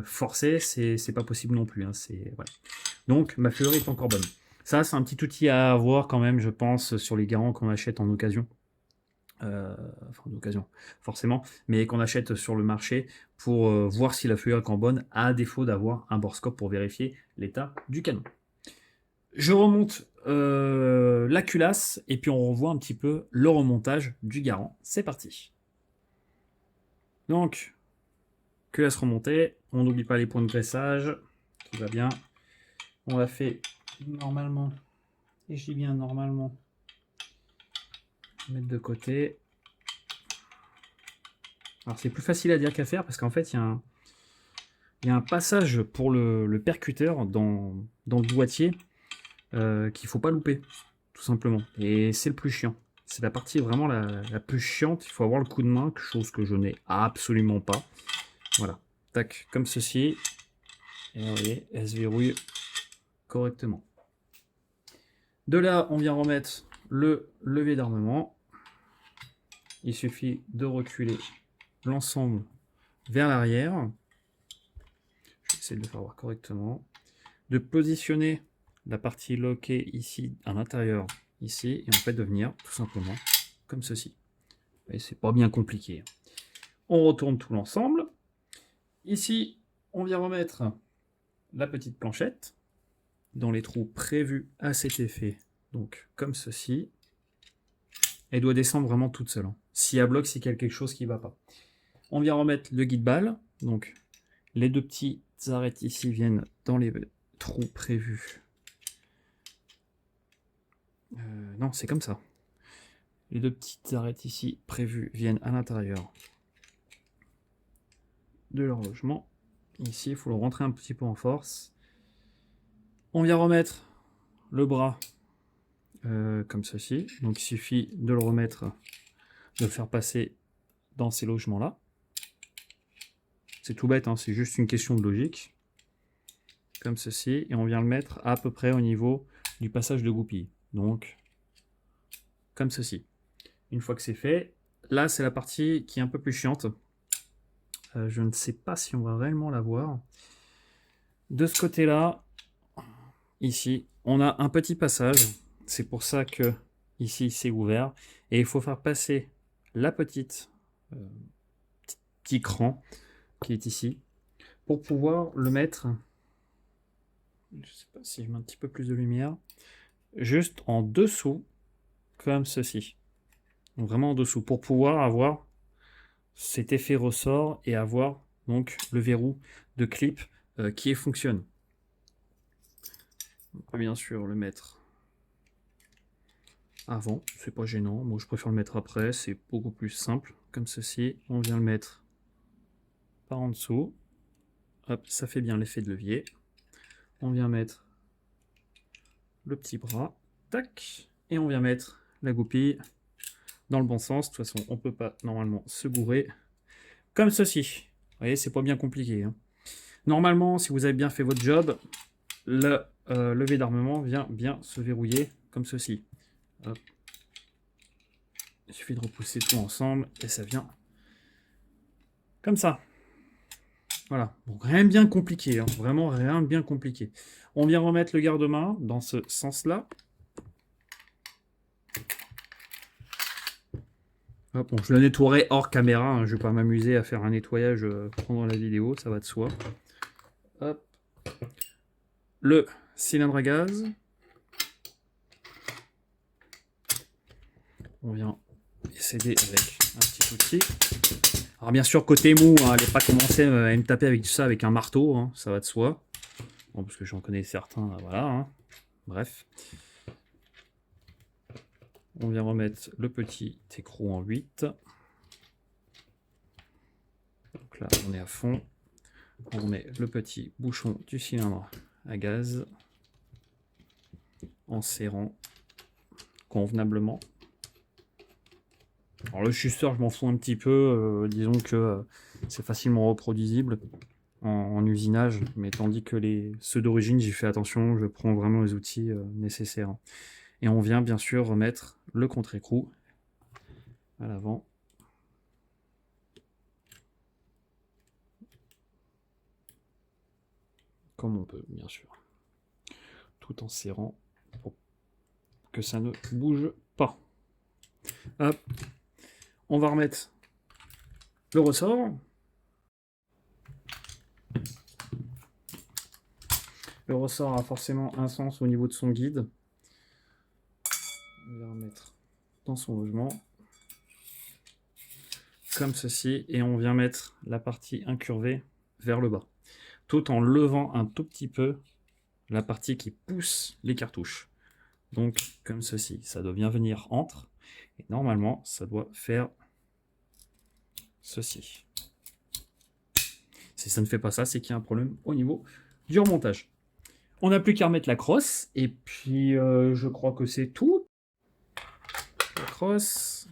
[SPEAKER 2] forcer, c'est pas possible non plus. Hein, voilà. Donc ma feuillure est encore bonne. Ça, c'est un petit outil à avoir quand même, je pense, sur les garants qu'on achète en occasion. Enfin, en occasion, forcément, mais qu'on achète sur le marché pour voir si la feuillure est encore bonne, à défaut d'avoir un borescope pour vérifier l'état du canon. Je remonte la culasse, et puis on revoit un petit peu le remontage du garant. C'est parti. Donc, culasse remontée, on n'oublie pas les points de graissage, tout va bien. On l'a fait normalement, et je dis bien normalement, mettre de côté. Alors c'est plus facile à dire qu'à faire, parce qu'en fait il y a un passage pour le percuteur dans le boîtier qu'il ne faut pas louper, tout simplement. Et c'est le plus chiant. C'est la partie vraiment la plus chiante. Il faut avoir le coup de main, chose que je n'ai absolument pas. Voilà, tac, comme ceci. Et vous voyez, elle se verrouille correctement. De là, on vient remettre le levier d'armement. Il suffit de reculer l'ensemble vers l'arrière. Je vais essayer de le faire voir correctement. De positionner la partie loquée ici, à l'intérieur, ici, et en fait de venir tout simplement comme ceci. Et c'est pas bien compliqué. On retourne tout l'ensemble. Ici, on vient remettre la petite planchette dans les trous prévus à cet effet, donc comme ceci. Elle doit descendre vraiment toute seule. Hein. Si elle bloque, c'est qu'il y a quelque chose qui ne va pas. On vient remettre le guide-balle. Donc, les deux petites arêtes ici viennent dans les trous prévus. Non, c'est comme ça. Les deux petites arêtes ici prévues viennent à l'intérieur de l'horlogement. Ici, il faut le rentrer un petit peu en force. On vient remettre le bras comme ceci. Donc il suffit de le remettre, de le faire passer dans ces logements-là. C'est tout bête, hein, c'est juste une question de logique. Comme ceci. Et on vient le mettre à peu près au niveau du passage de goupille. Donc, comme ceci. Une fois que c'est fait, là c'est la partie qui est un peu plus chiante. Je ne sais pas si on va réellement la voir. De ce côté-là, ici, on a un petit passage. C'est pour ça que ici c'est ouvert. Et il faut faire passer la petit cran qui est ici pour pouvoir le mettre. Je ne sais pas si je mets un petit peu plus de lumière. Juste en dessous, comme ceci. Donc vraiment en dessous, pour pouvoir avoir cet effet ressort et avoir donc le verrou de clip qui fonctionne. On peut bien sûr le mettre avant, c'est pas gênant. Moi je préfère le mettre après, c'est beaucoup plus simple. Comme ceci, on vient le mettre par en dessous. Hop, ça fait bien l'effet de levier. On vient mettre le petit bras, tac, et on vient mettre la goupille dans le bon sens. De toute façon, on peut pas normalement se gourer comme ceci. Vous voyez, c'est pas bien compliqué. Hein. Normalement, si vous avez bien fait votre job, le levier d'armement vient bien se verrouiller comme ceci. Hop. Il suffit de repousser tout ensemble et ça vient comme ça. Voilà, donc rien de bien compliqué, hein. Vraiment rien de bien compliqué. On vient remettre le garde-main dans ce sens-là. Hop, bon, je le nettoierai hors caméra, hein. Je ne vais pas m'amuser à faire un nettoyage pendant la vidéo, ça va de soi. Hop. Le cylindre à gaz. On vient s'aider avec un petit outil. Alors bien sûr, côté mou, hein, allez pas commencer à me taper avec ça avec un marteau, hein, ça va de soi. Bon, parce que j'en connais certains, voilà. Hein. Bref. On vient remettre le petit écrou en 8. Donc là, on est à fond. On remet le petit bouchon du cylindre à gaz en serrant convenablement. Alors le chusseur, je m'en fous un petit peu, disons que c'est facilement reproduisible en usinage, mais tandis que ceux d'origine, j'ai fait attention, je prends vraiment les outils nécessaires. Et on vient bien sûr remettre le contre-écrou à l'avant. Comme on peut, bien sûr. Tout en serrant pour que ça ne bouge pas. Hop. On va remettre le ressort. Le ressort a forcément un sens au niveau de son guide. On va remettre dans son logement. Comme ceci. Et on vient mettre la partie incurvée vers le bas. Tout en levant un tout petit peu la partie qui pousse les cartouches. Donc comme ceci. Ça doit bien venir entre. Et normalement, ça doit faire ceci. Si ça ne fait pas ça, c'est qu'il y a un problème au niveau du remontage. On n'a plus qu'à remettre la crosse. Et puis, je crois que c'est tout. La crosse.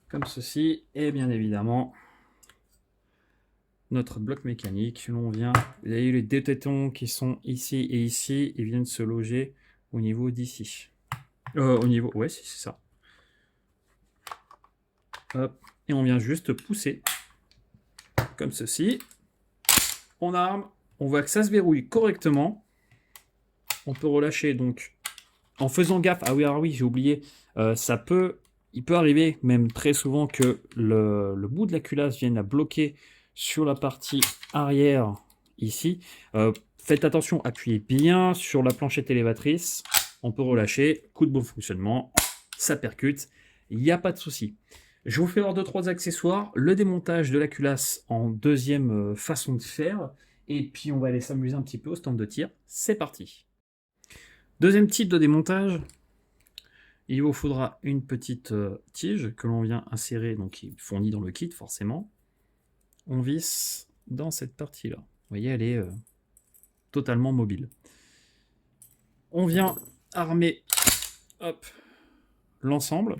[SPEAKER 2] Comme ceci. Et bien évidemment, notre bloc mécanique. L'on vient... Vous avez les deux tétons qui sont ici et ici. Ils viennent se loger au niveau d'ici. Au niveau... Ouais, c'est ça. Hop. Et on vient juste pousser. Comme ceci. On arme. On voit que ça se verrouille correctement. On peut relâcher donc en faisant gaffe. Ah oui, alors oui, j'ai oublié. Il peut arriver même très souvent que le bout de la culasse vienne à bloquer sur la partie arrière ici. Faites attention, appuyez bien sur la planchette élévatrice. On peut relâcher. Coup de bon fonctionnement. Ça percute. Il n'y a pas de souci. Je vous fais voir 2-3 accessoires. Le démontage de la culasse en deuxième façon de faire. Et puis on va aller s'amuser un petit peu au stand de tir. C'est parti. Deuxième type de démontage. Il vous faudra une petite tige que l'on vient insérer, donc qui est fournie dans le kit forcément. On visse dans cette partie-là. Vous voyez, elle est totalement mobile. On vient armer l'ensemble.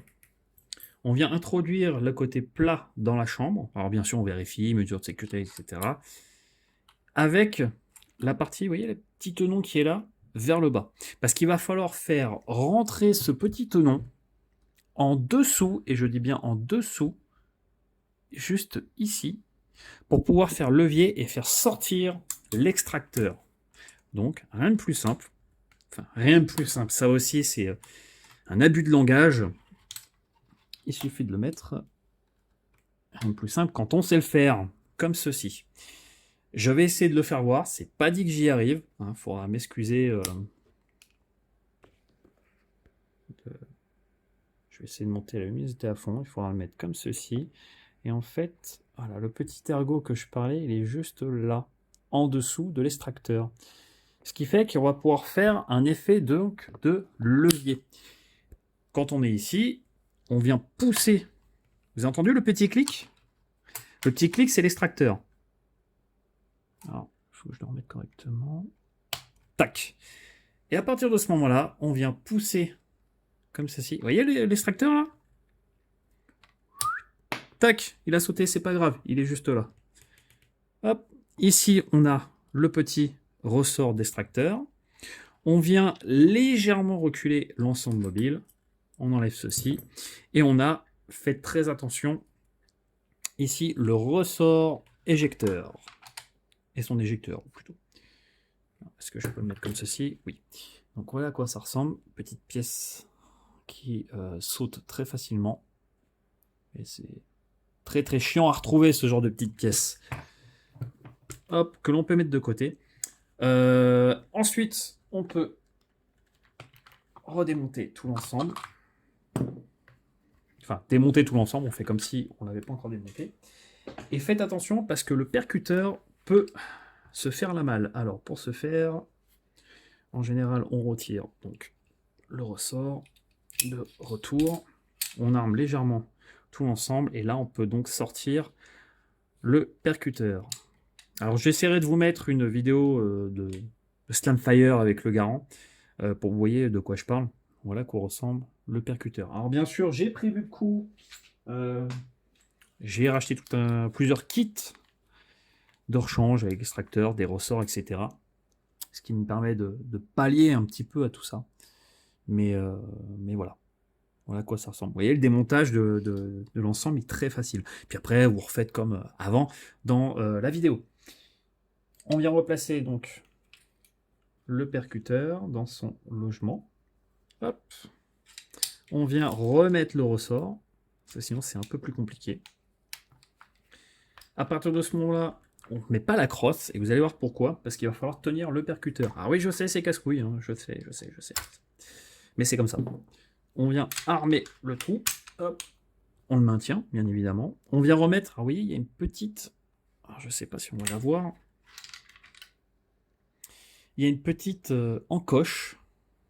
[SPEAKER 2] On vient introduire le côté plat dans la chambre. Alors bien sûr, on vérifie, mesure de sécurité, etc. Avec la partie, vous voyez, le petit tenon qui est là, vers le bas. Parce qu'il va falloir faire rentrer ce petit tenon en dessous, et je dis bien en dessous, juste ici, pour pouvoir faire levier et faire sortir l'extracteur. Donc, rien de plus simple. Enfin, rien de plus simple. Ça aussi, c'est un abus de langage. Il suffit de le mettre un peu plus simple quand on sait le faire, comme ceci. Je vais essayer de le faire voir, c'est pas dit que j'y arrive, il faudra m'excuser. Je vais essayer de monter la luminosité à fond, il faudra le mettre comme ceci. Et en fait, voilà, le petit ergot que je parlais, il est juste là, en dessous de l'extracteur. Ce qui fait qu'on va pouvoir faire un effet donc de levier. Quand on est ici, on vient pousser. Vous avez entendu le petit clic? Le petit clic, c'est l'extracteur. Alors, il faut que je le remette correctement. Tac. Et à partir de ce moment-là, on vient pousser comme ceci. Vous voyez l'extracteur là? Tac, il a sauté, c'est pas grave, il est juste là. Hop, ici on a le petit ressort d'extracteur. On vient légèrement reculer l'ensemble mobile. On enlève ceci. Et on a fait très attention. Ici, le ressort éjecteur. Et son éjecteur, plutôt. Est-ce que je peux le mettre comme ceci? Oui. Donc voilà à quoi ça ressemble. Petite pièce qui saute très facilement. Et c'est très très chiant à retrouver ce genre de petites pièces. Hop, que l'on peut mettre de côté. Ensuite, on peut redémonter tout l'ensemble. Enfin, démonter tout l'ensemble, on fait comme si on l'avait pas encore démonté. Et faites attention parce que le percuteur peut se faire la malle. Alors, pour ce faire, en général, on retire donc le ressort de retour. On arme légèrement tout l'ensemble. Et là, on peut donc sortir le percuteur. Alors, j'essaierai de vous mettre une vidéo de Slamfire avec le garant pour que vous voyez de quoi je parle. Voilà quoi ressemble le percuteur. Alors, bien sûr, j'ai prévu le coup. J'ai racheté plusieurs kits de rechange avec extracteur, des ressorts, etc. Ce qui me permet de pallier un petit peu à tout ça. Mais voilà. Voilà à quoi ça ressemble. Vous voyez, le démontage de l'ensemble est très facile. Puis après, vous refaites comme avant dans la vidéo. On vient replacer donc le percuteur dans son logement. Hop. On vient remettre le ressort. Parce que sinon, c'est un peu plus compliqué. À partir de ce moment-là, on ne met pas la crosse. Et vous allez voir pourquoi. Parce qu'il va falloir tenir le percuteur. Ah oui, je sais, c'est casse-couille. Hein. Je sais. Mais c'est comme ça. On vient armer le trou. Hop. On le maintient, bien évidemment. On vient remettre... Ah oui, il y a une petite... Alors, je ne sais pas si on va la voir. Il y a une petite encoche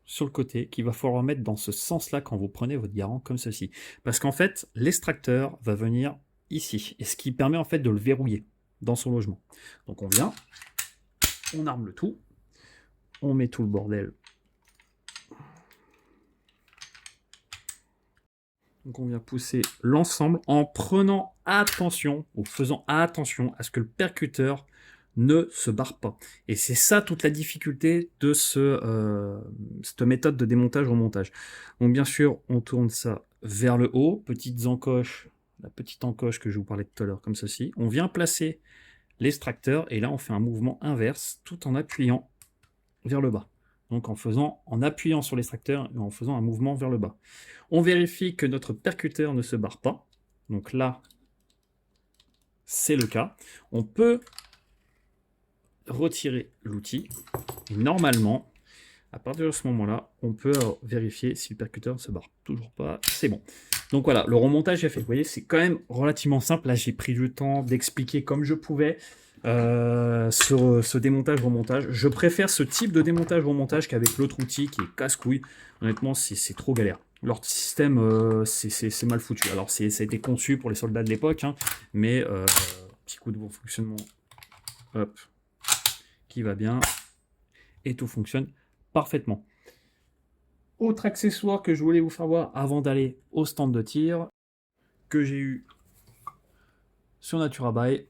[SPEAKER 2] sur le côté qu'il va falloir mettre dans ce sens-là quand vous prenez votre garant comme ceci. Parce qu'en fait, l'extracteur va venir ici. Et ce qui permet en fait de le verrouiller dans son logement. Donc on vient, on arme le tout, on met tout le bordel. Donc on vient pousser l'ensemble en prenant attention, ou faisant attention à ce que le percuteur ne se barre pas. Et c'est ça toute la difficulté de cette méthode de démontage-remontage. Donc bien sûr, on tourne ça vers le haut, petites encoches, la petite encoche que je vous parlais tout à l'heure, comme ceci. On vient placer l'extracteur, et là on fait un mouvement inverse, tout en appuyant vers le bas. Donc en appuyant sur l'extracteur et en faisant un mouvement vers le bas. On vérifie que notre percuteur ne se barre pas. Donc là, c'est le cas. On peut retirer l'outil. Et normalement, à partir de ce moment-là, on peut vérifier si le percuteur ne se barre toujours pas. C'est bon. Donc voilà, le remontage est fait. Vous voyez, c'est quand même relativement simple. Là, j'ai pris du temps d'expliquer comme je pouvais sur ce démontage-remontage. Je préfère ce type de démontage-remontage qu'avec l'autre outil qui est casse-couille. Honnêtement, c'est trop galère. Leur système, c'est mal foutu. Alors, ça a été conçu pour les soldats de l'époque, hein, mais petit coup de bon fonctionnement. Hop. Qui va bien. Et tout fonctionne parfaitement. Autre accessoire que je voulais vous faire voir avant d'aller au stand de tir, que j'ai eu sur NaturaBuy.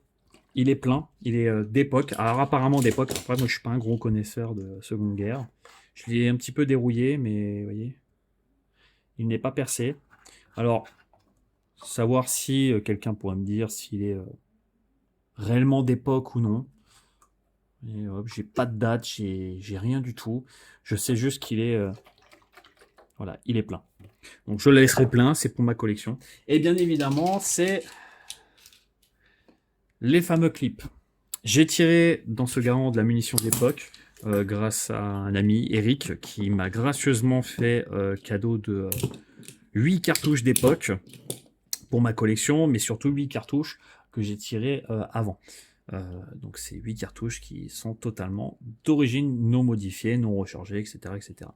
[SPEAKER 2] Il est plein, il est d'époque. Alors apparemment d'époque, après moi je suis pas un gros connaisseur de Seconde Guerre. Je l'ai un petit peu dérouillé, mais vous voyez, il n'est pas percé. Alors, savoir si quelqu'un pourrait me dire s'il est réellement d'époque ou non. J'ai pas de date, j'ai rien du tout. Je sais juste qu'il est... voilà, il est plein. Donc je le laisserai plein, c'est pour ma collection. Et bien évidemment, c'est les fameux clips. J'ai tiré dans ce garant de la munition d'époque grâce à un ami, Eric, qui m'a gracieusement fait cadeau de 8 cartouches d'époque pour ma collection, mais surtout 8 cartouches que j'ai tirées avant. Donc c'est 8 cartouches qui sont totalement d'origine non modifiée, non rechargée, etc., etc.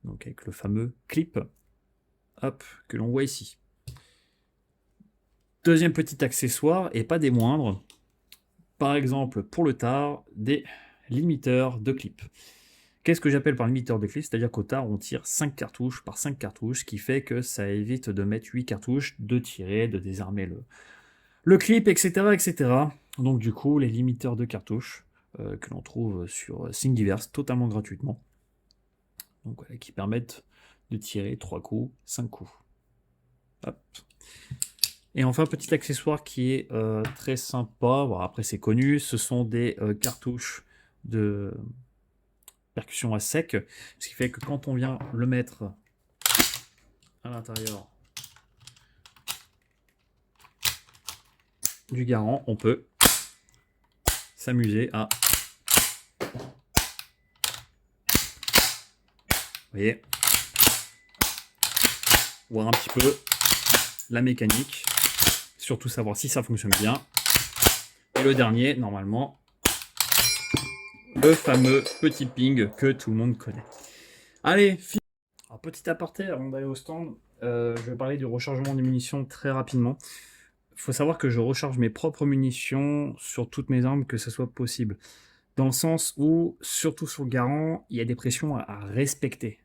[SPEAKER 2] Donc avec le fameux clip, hop, que l'on voit ici. Deuxième petit accessoire, et pas des moindres, par exemple pour le tard, des limiteurs de clips. Qu'est-ce que j'appelle par limiteur de clips? C'est-à-dire qu'au tard, on tire 5 cartouches par 5 cartouches, ce qui fait que ça évite de mettre 8 cartouches, de tirer, de désarmer le clip, etc., etc. Donc du coup, les limiteurs de cartouches que l'on trouve sur Thingiverse totalement gratuitement. Donc voilà, qui permettent de tirer 3 coups, 5 coups. Hop. Et enfin, petit accessoire qui est très sympa, bon, après c'est connu, ce sont des cartouches de percussion à sec, ce qui fait que quand on vient le mettre à l'intérieur du Garand, on peut s'amuser à... Vous voyez, voir un petit peu la mécanique, surtout savoir si ça fonctionne bien. Et le dernier, normalement, le fameux petit ping que tout le monde connaît. Allez, alors, petit aparté avant d'aller au stand, je vais parler du rechargement des munitions très rapidement. Il faut savoir que je recharge mes propres munitions sur toutes mes armes, que ce soit possible. Dans le sens où, surtout sur le Garand, il y a des pressions à respecter.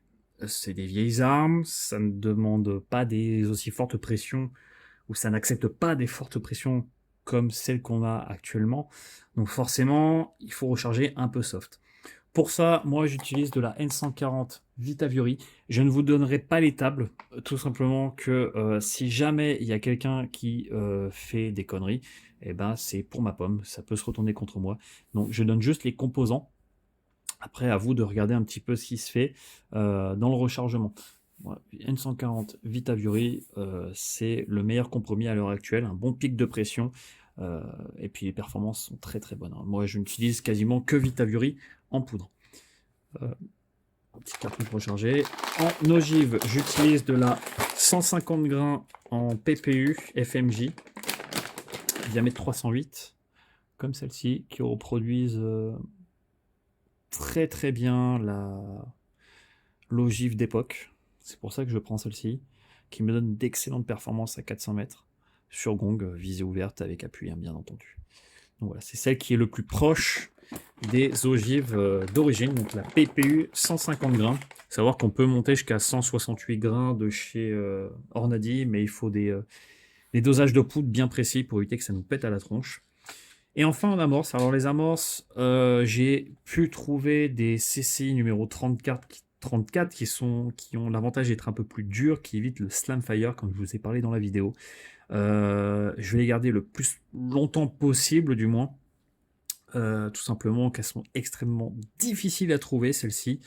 [SPEAKER 2] C'est des vieilles armes, ça ne demande pas des aussi fortes pressions, ou ça n'accepte pas des fortes pressions comme celles qu'on a actuellement. Donc forcément, il faut recharger un peu soft. Pour ça, moi j'utilise de la N140 Vita Fury. Je ne vous donnerai pas les tables, tout simplement que si jamais il y a quelqu'un qui fait des conneries, eh ben c'est pour ma pomme, ça peut se retourner contre moi. Donc je donne juste les composants. Après, à vous de regarder un petit peu ce qui se fait dans le rechargement. Voilà, N140 Vita Fury, c'est le meilleur compromis à l'heure actuelle, un bon pic de pression. Et puis les performances sont très très bonnes. Moi, je n'utilise quasiment que Vita Fury en poudre. Petit cartouche rechargé. En ogive, j'utilise de la 150 grains en PPU FMJ, diamètre 308, comme celle-ci, qui reproduisent très très bien l'ogive d'époque. C'est pour ça que je prends celle-ci, qui me donne d'excellentes performances à 400 mètres, sur gong, visée ouverte avec appui, hein, bien entendu. Donc voilà, c'est celle qui est le plus proche des ogives d'origine, donc la PPU 150 grains. Savoir qu'on peut monter jusqu'à 168 grains de chez Ornadi, mais il faut des dosages de poudre bien précis pour éviter que ça nous pète à la tronche. Et enfin en amorce, alors les amorces, j'ai pu trouver des CCI numéro 34 qui ont l'avantage d'être un peu plus durs, qui évitent le slam fire, comme je vous ai parlé dans la vidéo. Je vais les garder le plus longtemps possible, du moins. Tout simplement qu'elles sont extrêmement difficiles à trouver, celles-ci.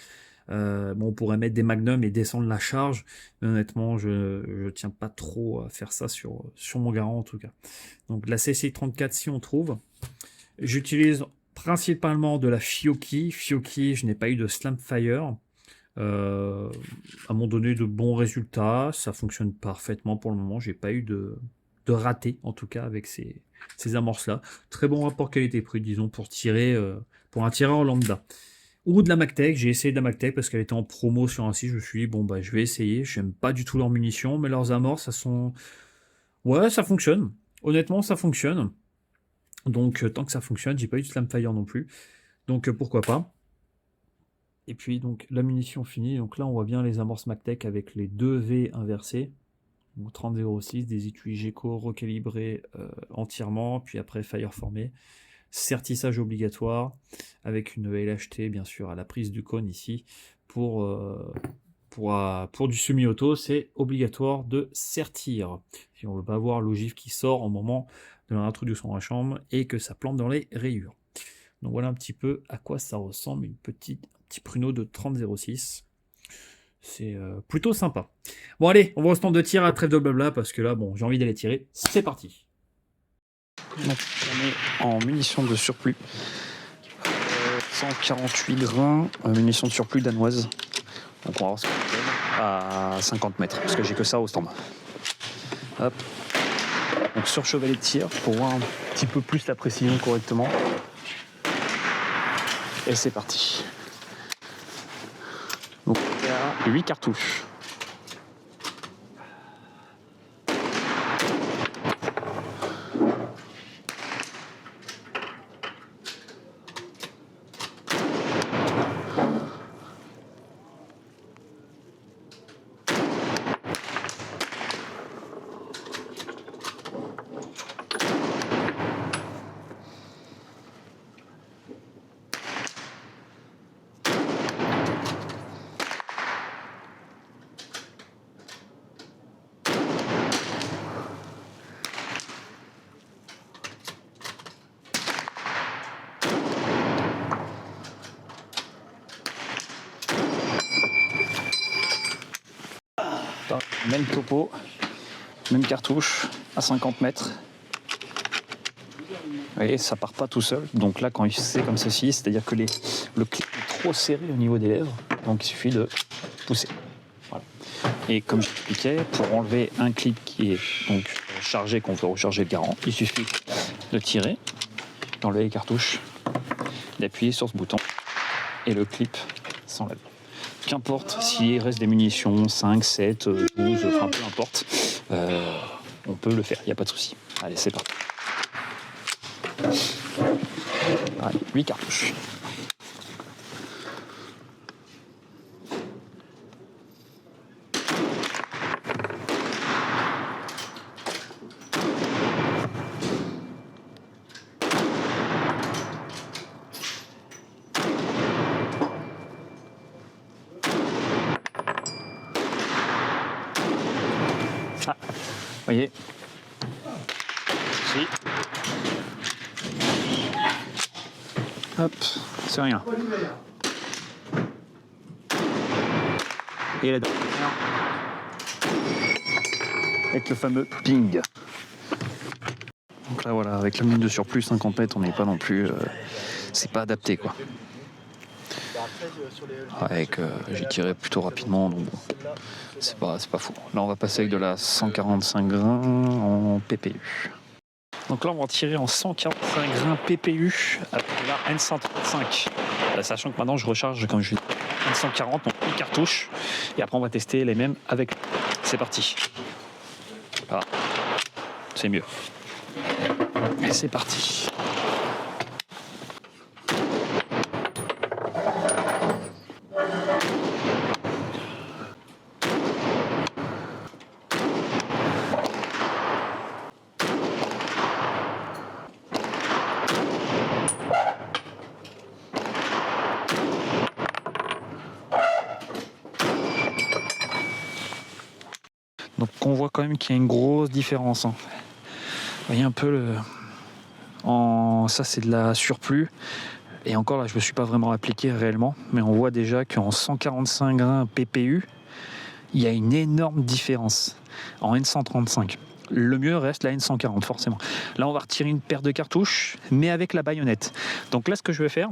[SPEAKER 2] Bon, on pourrait mettre des magnums et descendre la charge, mais honnêtement, je tiens pas trop à faire ça sur mon Garand en tout cas. Donc la CCI 34 si on trouve. J'utilise principalement de la Fiocchi. Fiocchi, je n'ai pas eu de slam fire. À m'ont donné de bons résultats, ça fonctionne parfaitement pour le moment, j'ai pas eu de raté en tout cas avec ces amorces là. Très bon rapport qualité-prix, disons, pour tirer pour un tireur lambda. Ou de la Magtech, j'ai essayé de la Magtech parce qu'elle était en promo sur un site, je me suis dit bon bah je vais essayer, j'aime pas du tout leurs munitions, mais leurs amorces ça sont... Ouais, ça fonctionne, honnêtement ça fonctionne. Donc tant que ça fonctionne, j'ai pas eu de slam fire non plus, donc pourquoi pas. Et puis donc la munition finie, donc là on voit bien les amorces Magtech avec les 2 V inversés, 30-06, des étuis Geco recalibrés entièrement, puis après fire formé, certissage obligatoire, avec une LHT bien sûr à la prise du cône ici, pour du semi-auto, c'est obligatoire de sertir, si on veut pas avoir l'ogive qui sort au moment de l'introduction dans la chambre et que ça plante dans les rayures. Donc voilà un petit peu à quoi ça ressemble, un petit pruneau de 30-06. C'est plutôt sympa. Bon allez, on va au stand de tir à trêve de blabla parce que là, bon, j'ai envie d'aller tirer. C'est parti. Donc on est en munitions de surplus. 148 grains, munitions de surplus danoises. Donc on va voir ce qu'on donne à 50 mètres parce que j'ai que ça au stand. Hop. Donc sur chevalet de tir pour voir un petit peu plus la précision correctement. Et c'est parti. Donc il y a 8 cartouches. même topo, même cartouche à 50 mètres. Vous voyez, ça part pas tout seul. Donc là, quand c'est comme ceci, c'est-à-dire que le clip est trop serré au niveau des lèvres. Donc il suffit de pousser. Voilà. Et comme j'expliquais, pour enlever un clip qui est donc chargé, qu'on veut recharger le garant, il suffit de tirer, d'enlever les cartouches, d'appuyer sur ce bouton et le clip s'enlève. Qu'importe s'il reste des munitions, 5, 7, 12, enfin peu importe, on peut le faire, il n'y a pas de souci. Allez, c'est parti. Allez, 8 cartouches. Ah, vous voyez, si. Hop, c'est rien. Et la dernière, avec le fameux ping. Donc là voilà, avec la minute de surplus, 50 mètres, on n'est pas non plus, c'est pas adapté quoi. Avec, j'ai tiré plutôt rapidement, donc bon, c'est pas fou. Là on va passer avec de la 145 grains en PPU. Donc là on va tirer en 145 grains PPU avec la N135. Sachant que maintenant je recharge comme je dis N140, donc une cartouche. Et après on va tester les mêmes avec. C'est parti. Voilà. C'est mieux. Et c'est parti. Donc on voit quand même qu'il y a une grosse différence. Hein. Vous voyez un peu ça c'est de la surplus. Et encore là je ne me suis pas vraiment appliqué réellement. Mais on voit déjà qu'en 145 grains PPU, il y a une énorme différence en N135. Le mieux reste la N140 forcément. Là on va retirer une paire de cartouches mais avec la baïonnette. Donc là ce que je vais faire,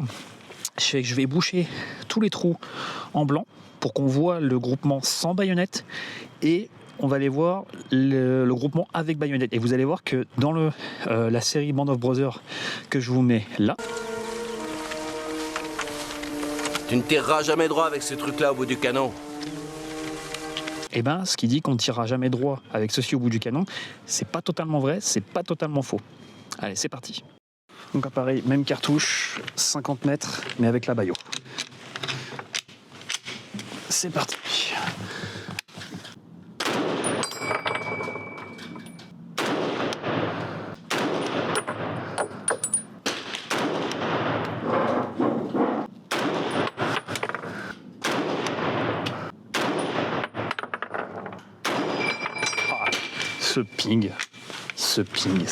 [SPEAKER 2] c'est que je vais boucher tous les trous en blanc pour qu'on voit le groupement sans baïonnette et on va aller voir le groupement avec baïonnette. Et vous allez voir que dans la série Band of Brothers que je vous mets là,
[SPEAKER 3] Tu ne tireras jamais droit avec ce truc-là au bout du canon.
[SPEAKER 2] et ben ce qui dit qu'on ne tirera jamais droit avec ceci au bout du canon, c'est pas totalement vrai, c'est pas totalement faux. Allez, c'est parti. Donc pareil, même cartouche, 50 mètres, mais avec la baïo. C'est parti. Ce ping,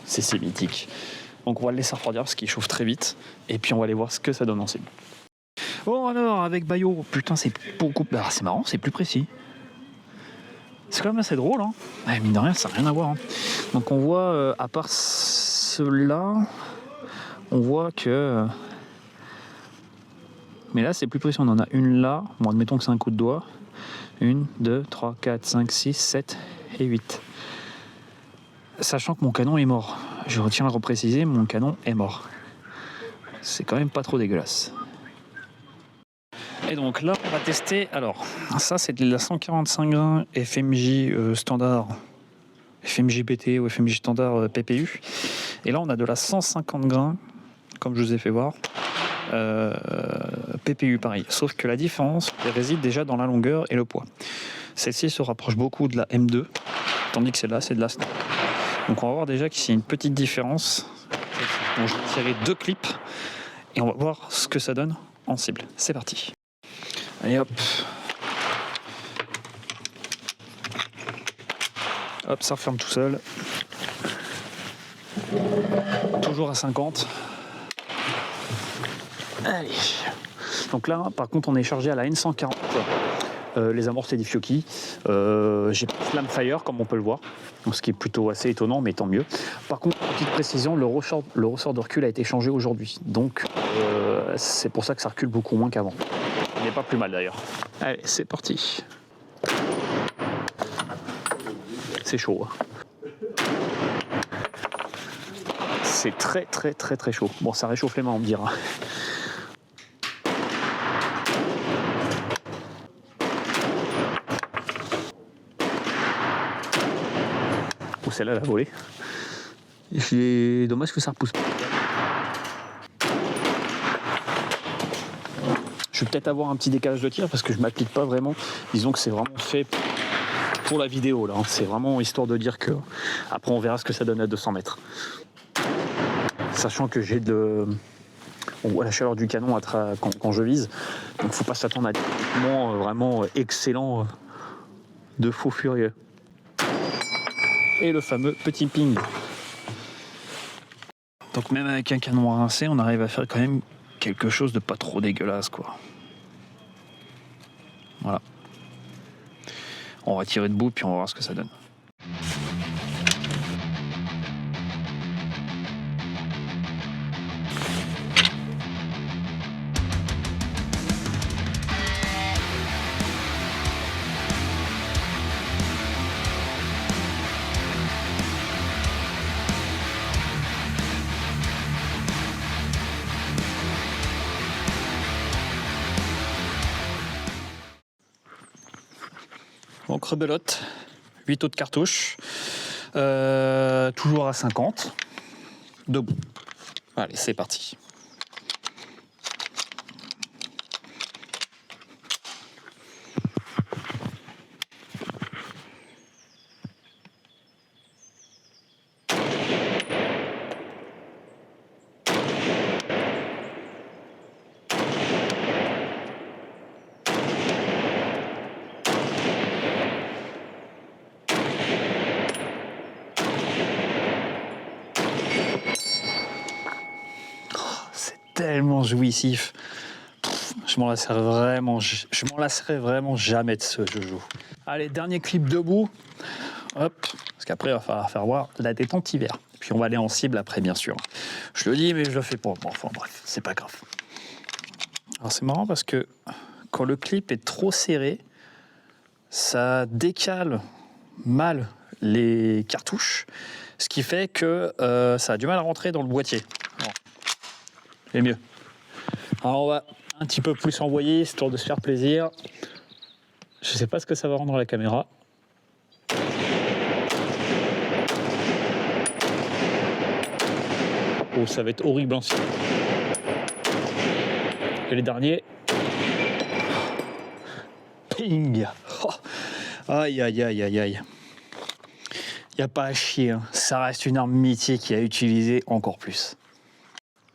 [SPEAKER 2] c'est mythique. Donc on va le laisser refroidir parce qu'il chauffe très vite. Et puis on va aller voir ce que ça donne en cible. Bon alors, avec Bayo, putain c'est beaucoup... Ah, c'est marrant, c'est plus précis. C'est quand même assez drôle, hein. Ouais, mine de rien, ça n'a rien à voir. Hein. Donc on voit, à part cela, on voit que... Mais là c'est plus précis, on en a une là. Bon, admettons que c'est un coup de doigt. 1, 2, 3, 4, 5, 6, 7 et 8. Sachant que mon canon est mort. Je retiens à le repréciser, mon canon est mort. C'est quand même pas trop dégueulasse. Et donc là, on va tester. Alors, ça c'est de la 145 grains FMJ standard, FMJ BT ou FMJ standard PPU. Et là, on a de la 150 grains, comme je vous ai fait voir. PPU pareil, sauf que la différence réside déjà dans la longueur et le poids. Celle-ci se rapproche beaucoup de la M2, tandis que celle-là c'est de la Star. Donc on va voir déjà qu'il y a une petite différence. Bon, je vais tirer 2 clips et on va voir ce que ça donne en cible. C'est parti. Allez hop. Hop, ça referme tout seul. Toujours à 50. Allez. Donc là, par contre, on est chargé à la N140.
[SPEAKER 4] les amorces Fiocchi. J'ai pas Flamfire comme on peut le voir, donc ce qui est plutôt assez étonnant, mais tant mieux. Par contre, petite précision, le ressort de recul a été changé aujourd'hui, donc c'est pour ça que ça recule beaucoup moins qu'avant. Il n'est pas plus mal d'ailleurs. Allez, c'est parti. C'est chaud. C'est très chaud. Bon, ça réchauffe les mains, on me dira. Oh, celle-là, elle a volé. Dommage que ça repousse pas. Je vais peut-être avoir un petit décalage de tir parce que je m'applique pas vraiment. Disons que c'est vraiment fait pour la vidéo là. C'est vraiment histoire de dire que après on verra ce que ça donne à 200 mètres. Sachant que j'ai on voit la chaleur du canon quand je vise, donc faut pas s'attendre à des équipements vraiment excellents de faux furieux. Et le fameux petit ping. Donc même avec un canon à rincer, on arrive à faire quand même quelque chose de pas trop dégueulasse quoi. Voilà. On va tirer debout puis on va voir ce que ça donne. Donc rebelote, 8 autres cartouches, toujours à 50, debout. Allez, c'est parti. Tellement jouissif. Je m'en lasserai vraiment jamais de ce jeu. Allez, dernier clip debout. Hop, parce qu'après il va falloir faire voir la détente hiver. Puis on va aller en cible après, bien sûr. Je le dis, mais je le fais pas. Bon, enfin bref, c'est pas grave. Alors c'est marrant parce que quand le clip est trop serré, ça décale mal les cartouches, ce qui fait que ça a du mal à rentrer dans le boîtier. Bon. Et mieux. Alors on va un petit peu plus envoyer, histoire de se faire plaisir. Je sais pas ce que ça va rendre à la caméra. Oh, ça va être horrible en ciel. Et les derniers. Ping. Oh. Aïe, aïe, aïe, aïe, aïe. Il n'y a pas à chier, hein. Ça reste une arme mythique à utiliser encore plus.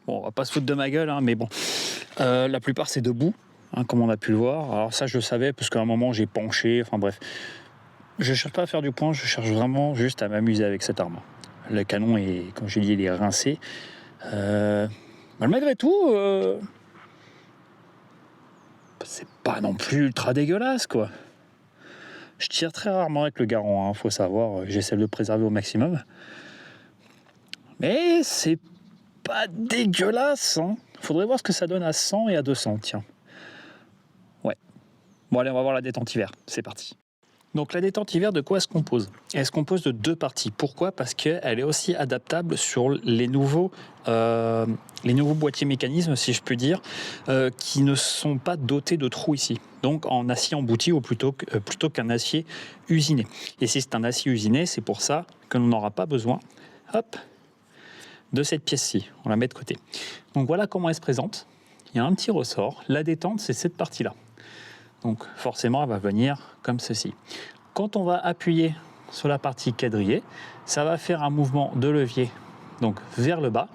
[SPEAKER 4] Bon, on va pas se foutre de ma gueule, hein, mais bon. La plupart, c'est debout, hein, comme on a pu le voir. Alors ça, je le savais, parce qu'à un moment, j'ai penché. Enfin bref. Je cherche pas à faire du point, je cherche vraiment juste à m'amuser avec cette arme. Le canon est, comme j'ai dit, il est rincé. Malgré tout, c'est pas non plus ultra dégueulasse, quoi. Je tire très rarement avec le Garand, hein, faut savoir. J'essaie de le préserver au maximum. Mais c'est pas dégueulasse, hein. Faudrait voir ce que ça donne à 100 et à 200, tiens. Ouais. Bon, allez, on va voir la détente hiver. C'est parti. Donc la détente hiver, de quoi elle se compose ? Elle se compose de 2 parties. Pourquoi ? Parce qu'elle est aussi adaptable sur les nouveaux boîtiers mécanismes, si je puis dire, qui ne sont pas dotés de trous ici. Donc en acier embouti ou plutôt qu'un acier usiné. Et si c'est un acier usiné, c'est pour ça que l'on n'aura pas besoin, hop, de cette pièce-ci. On la met de côté. Donc voilà comment elle se présente. Il y a un petit ressort. La détente, c'est cette partie-là. Donc forcément, elle va venir comme ceci. Quand on va appuyer sur la partie quadrillée, ça va faire un mouvement de levier donc vers le bas.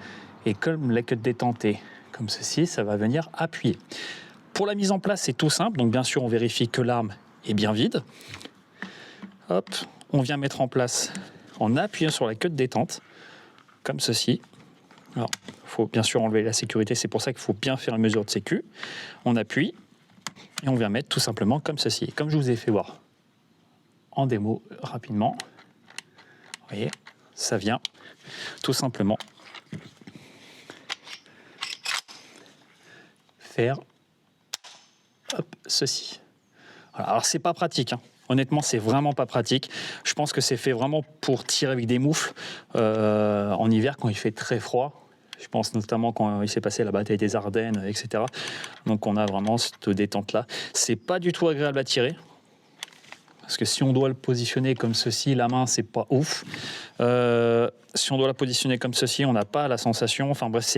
[SPEAKER 4] Et comme la queue de détente est comme ceci, ça va venir appuyer. Pour la mise en place, c'est tout simple. Donc bien sûr, on vérifie que l'arme est bien vide. Hop, on vient mettre en place en appuyant sur la queue de détente, comme ceci. Alors, il faut bien sûr enlever la sécurité, c'est pour ça qu'il faut bien faire une mesure de sécu. On appuie. Et on vient mettre tout simplement comme ceci, comme je vous ai fait voir en démo rapidement. Vous voyez, ça vient tout simplement faire ceci. Voilà. Alors c'est pas pratique, hein. Honnêtement, c'est vraiment pas pratique. Je pense que c'est fait vraiment pour tirer avec des moufles en hiver quand il fait très froid. Je pense notamment quand il s'est passé la bataille des Ardennes, etc. Donc on a vraiment cette détente-là. C'est pas du tout agréable à tirer. Parce que si on doit le positionner comme ceci, la main, c'est pas ouf. Si on doit la positionner comme ceci, on n'a pas la sensation. Enfin bref,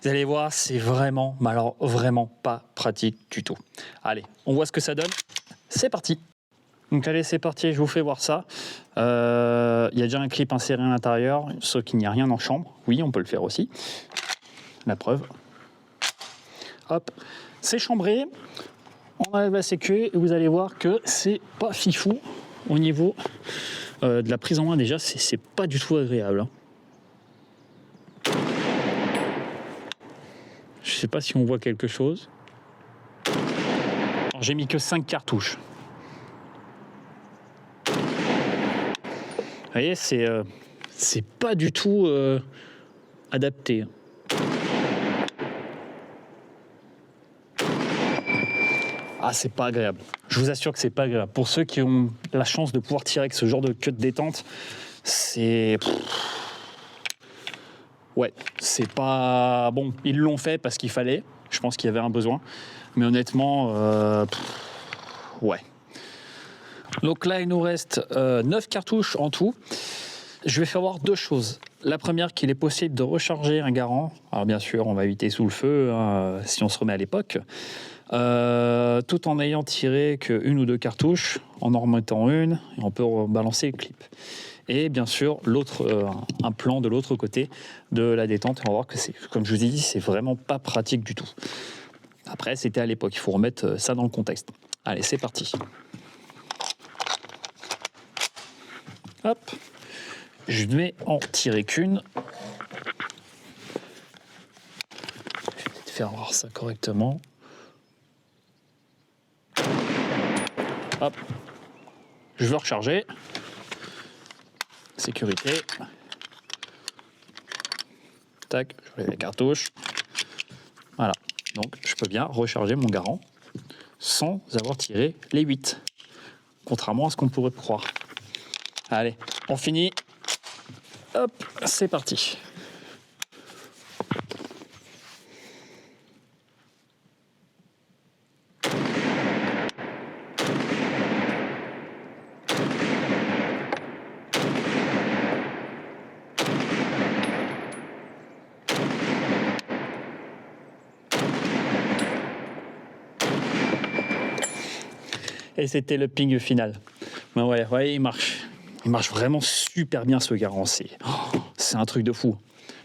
[SPEAKER 4] vous allez voir, c'est vraiment, mais alors vraiment pas pratique du tout. Allez, on voit ce que ça donne. C'est parti. Donc allez, c'est parti, je vous fais voir ça. Il y a déjà un clip inséré à l'intérieur, sauf qu'il n'y a rien en chambre. Oui, on peut le faire aussi. La preuve. Hop, c'est chambré. On enlève la sécu et vous allez voir que c'est pas fifou au niveau de la prise en main. Déjà, c'est pas du tout agréable, hein. Je sais pas si on voit quelque chose. J'ai mis que 5 cartouches. Vous voyez, c'est pas du tout adapté. Ah, c'est pas agréable. Je vous assure que c'est pas agréable. Pour ceux qui ont la chance de pouvoir tirer avec ce genre de queue de détente, c'est... Ouais, c'est pas... Bon, ils l'ont fait parce qu'il fallait. Je pense qu'il y avait un besoin. Mais honnêtement, ouais. Donc là, il nous reste 9 cartouches en tout. Je vais faire voir deux choses. La première, qu'il est possible de recharger un Garand. Alors bien sûr, on va éviter sous le feu, hein, si on se remet à l'époque. Tout en ayant tiré qu'une ou deux cartouches, en remettant une, et on peut balancer le clip. Et bien sûr, un plan de l'autre côté de la détente. Et on va voir que c'est, comme je vous ai dit, c'est vraiment pas pratique du tout. Après, c'était à l'époque. Il faut remettre ça dans le contexte. Allez, c'est parti. Hop. Je vais en tirer qu'une. Je vais peut-être faire voir ça correctement. Hop. Je veux recharger. Sécurité. Tac, je mets les cartouches. Voilà. Donc, je peux bien recharger mon Garand sans avoir tiré les 8. Contrairement à ce qu'on pourrait croire. Allez, on finit. Hop, c'est parti. Et c'était le ping final. Mais ouais, il marche. Il marche vraiment super bien ce Garand. C'est un truc de fou.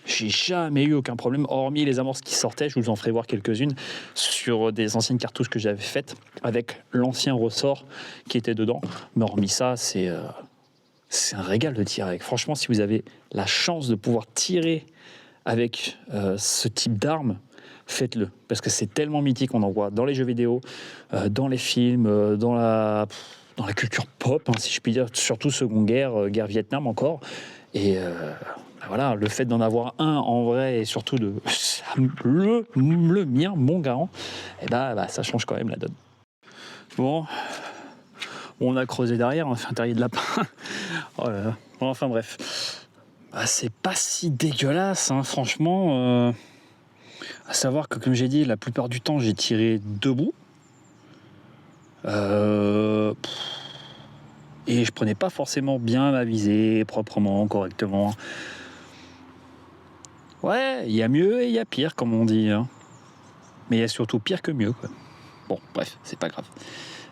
[SPEAKER 4] J'ai jamais eu aucun problème, hormis les amorces qui sortaient. Je vous en ferai voir quelques-unes sur des anciennes cartouches que j'avais faites avec l'ancien ressort qui était dedans. Mais hormis ça, c'est un régal de tirer avec. Franchement, si vous avez la chance de pouvoir tirer avec ce type d'arme, faites-le. Parce que c'est tellement mythique. On en voit dans les jeux vidéo, dans les films, dans la culture pop, hein, si je puis dire, surtout Seconde Guerre, guerre Vietnam encore. Et voilà, le fait d'en avoir un en vrai et surtout le mien, mon Garand, et ça change quand même la donne. Bon, on a creusé derrière, on a fait un terrier de lapin. Oh là là. Bon, enfin bref, c'est pas si dégueulasse, hein, franchement. À savoir que, comme j'ai dit, la plupart du temps, j'ai tiré debout. Et je prenais pas forcément bien ma visée, proprement, correctement. Ouais, il y a mieux et il y a pire, comme on dit, hein. Mais il y a surtout pire que mieux, quoi. Bon, bref, c'est pas grave.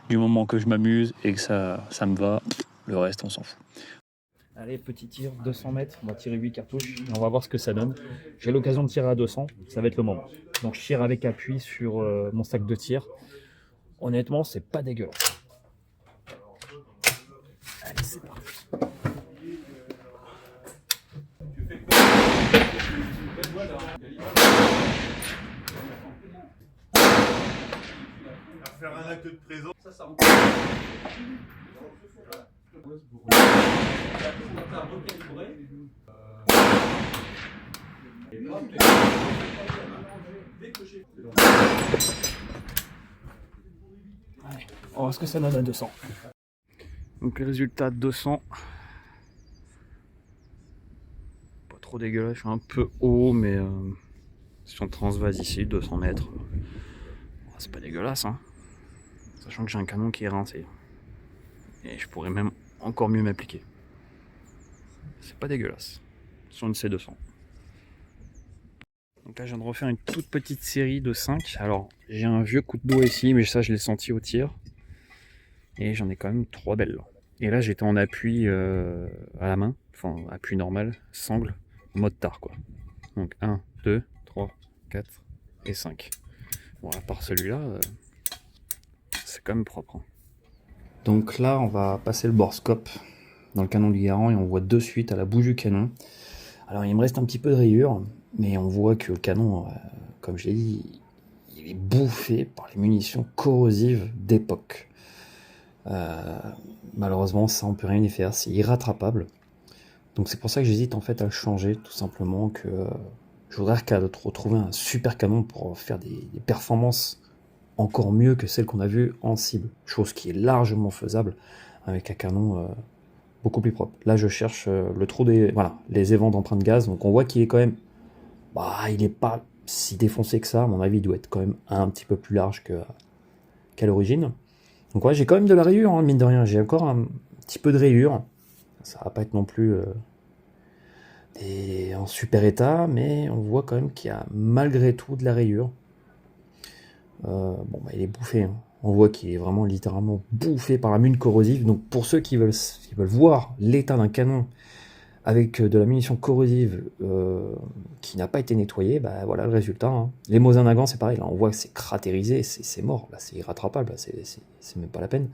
[SPEAKER 4] Du moment que je m'amuse et que ça me va, le reste, on s'en fout. Allez, petit tir, 200 mètres, on va tirer 8 cartouches et on va voir ce que ça donne. J'ai l'occasion de tirer à 200, ça va être le moment. Donc je tire avec appui sur mon sac de tir. Honnêtement, c'est pas dégueulasse. Allez, c'est parti.
[SPEAKER 5] Faire acte de présence. Ça
[SPEAKER 2] On va voir ce que ça donne à 200. Donc le résultat 200. Pas trop dégueulasse, je suis un peu haut, mais si on transvase ici, 200 mètres, c'est pas dégueulasse, hein. Sachant que j'ai un canon qui est rincé. Et je pourrais même encore mieux m'appliquer. C'est pas dégueulasse. Sur une C200. Donc là, je viens de refaire une toute petite série de 5. Alors, j'ai un vieux coup de dos ici, mais ça, je l'ai senti au tir. Et j'en ai quand même 3 belles là. Et là, j'étais en appui à la main. Enfin, appui normal, sangle, mode tard quoi. Donc 1, 2, 3, 4 et 5. Bon, à part celui-là, c'est quand même propre. Hein. Donc là, on va passer le borescope dans le canon du Garand et on voit de suite à la bouche du canon. Alors, il me reste un petit peu de rayures. Mais on voit que le canon, comme je l'ai dit, il est bouffé par les munitions corrosives d'époque. Malheureusement, ça on peut rien y faire, c'est irrattrapable. Donc c'est pour ça que j'hésite en fait à le changer, tout simplement que je voudrais retrouver un super canon pour faire des performances encore mieux que celles qu'on a vues en cible. Chose qui est largement faisable avec un canon beaucoup plus propre. Là je cherche le trou des... Voilà, les évents d'empreinte gaz, donc on voit qu'il est quand même... Bah, il n'est pas si défoncé que ça, à mon avis, il doit être quand même un petit peu plus large qu'à l'origine. Donc ouais, j'ai quand même de la rayure, hein, mine de rien, j'ai encore un petit peu de rayure. Ça va pas être non plus en super état, mais on voit quand même qu'il y a malgré tout de la rayure. Bon, bah, il est bouffé, hein. On voit qu'il est vraiment littéralement bouffé par la mine corrosive. Donc pour ceux qui veulent voir l'état d'un canon avec de la munition corrosive qui n'a pas été nettoyée, bah voilà le résultat. Hein. Les Mosin Nagant, c'est pareil, là on voit que c'est cratérisé, c'est mort, là c'est irrattrapable, c'est même pas la peine.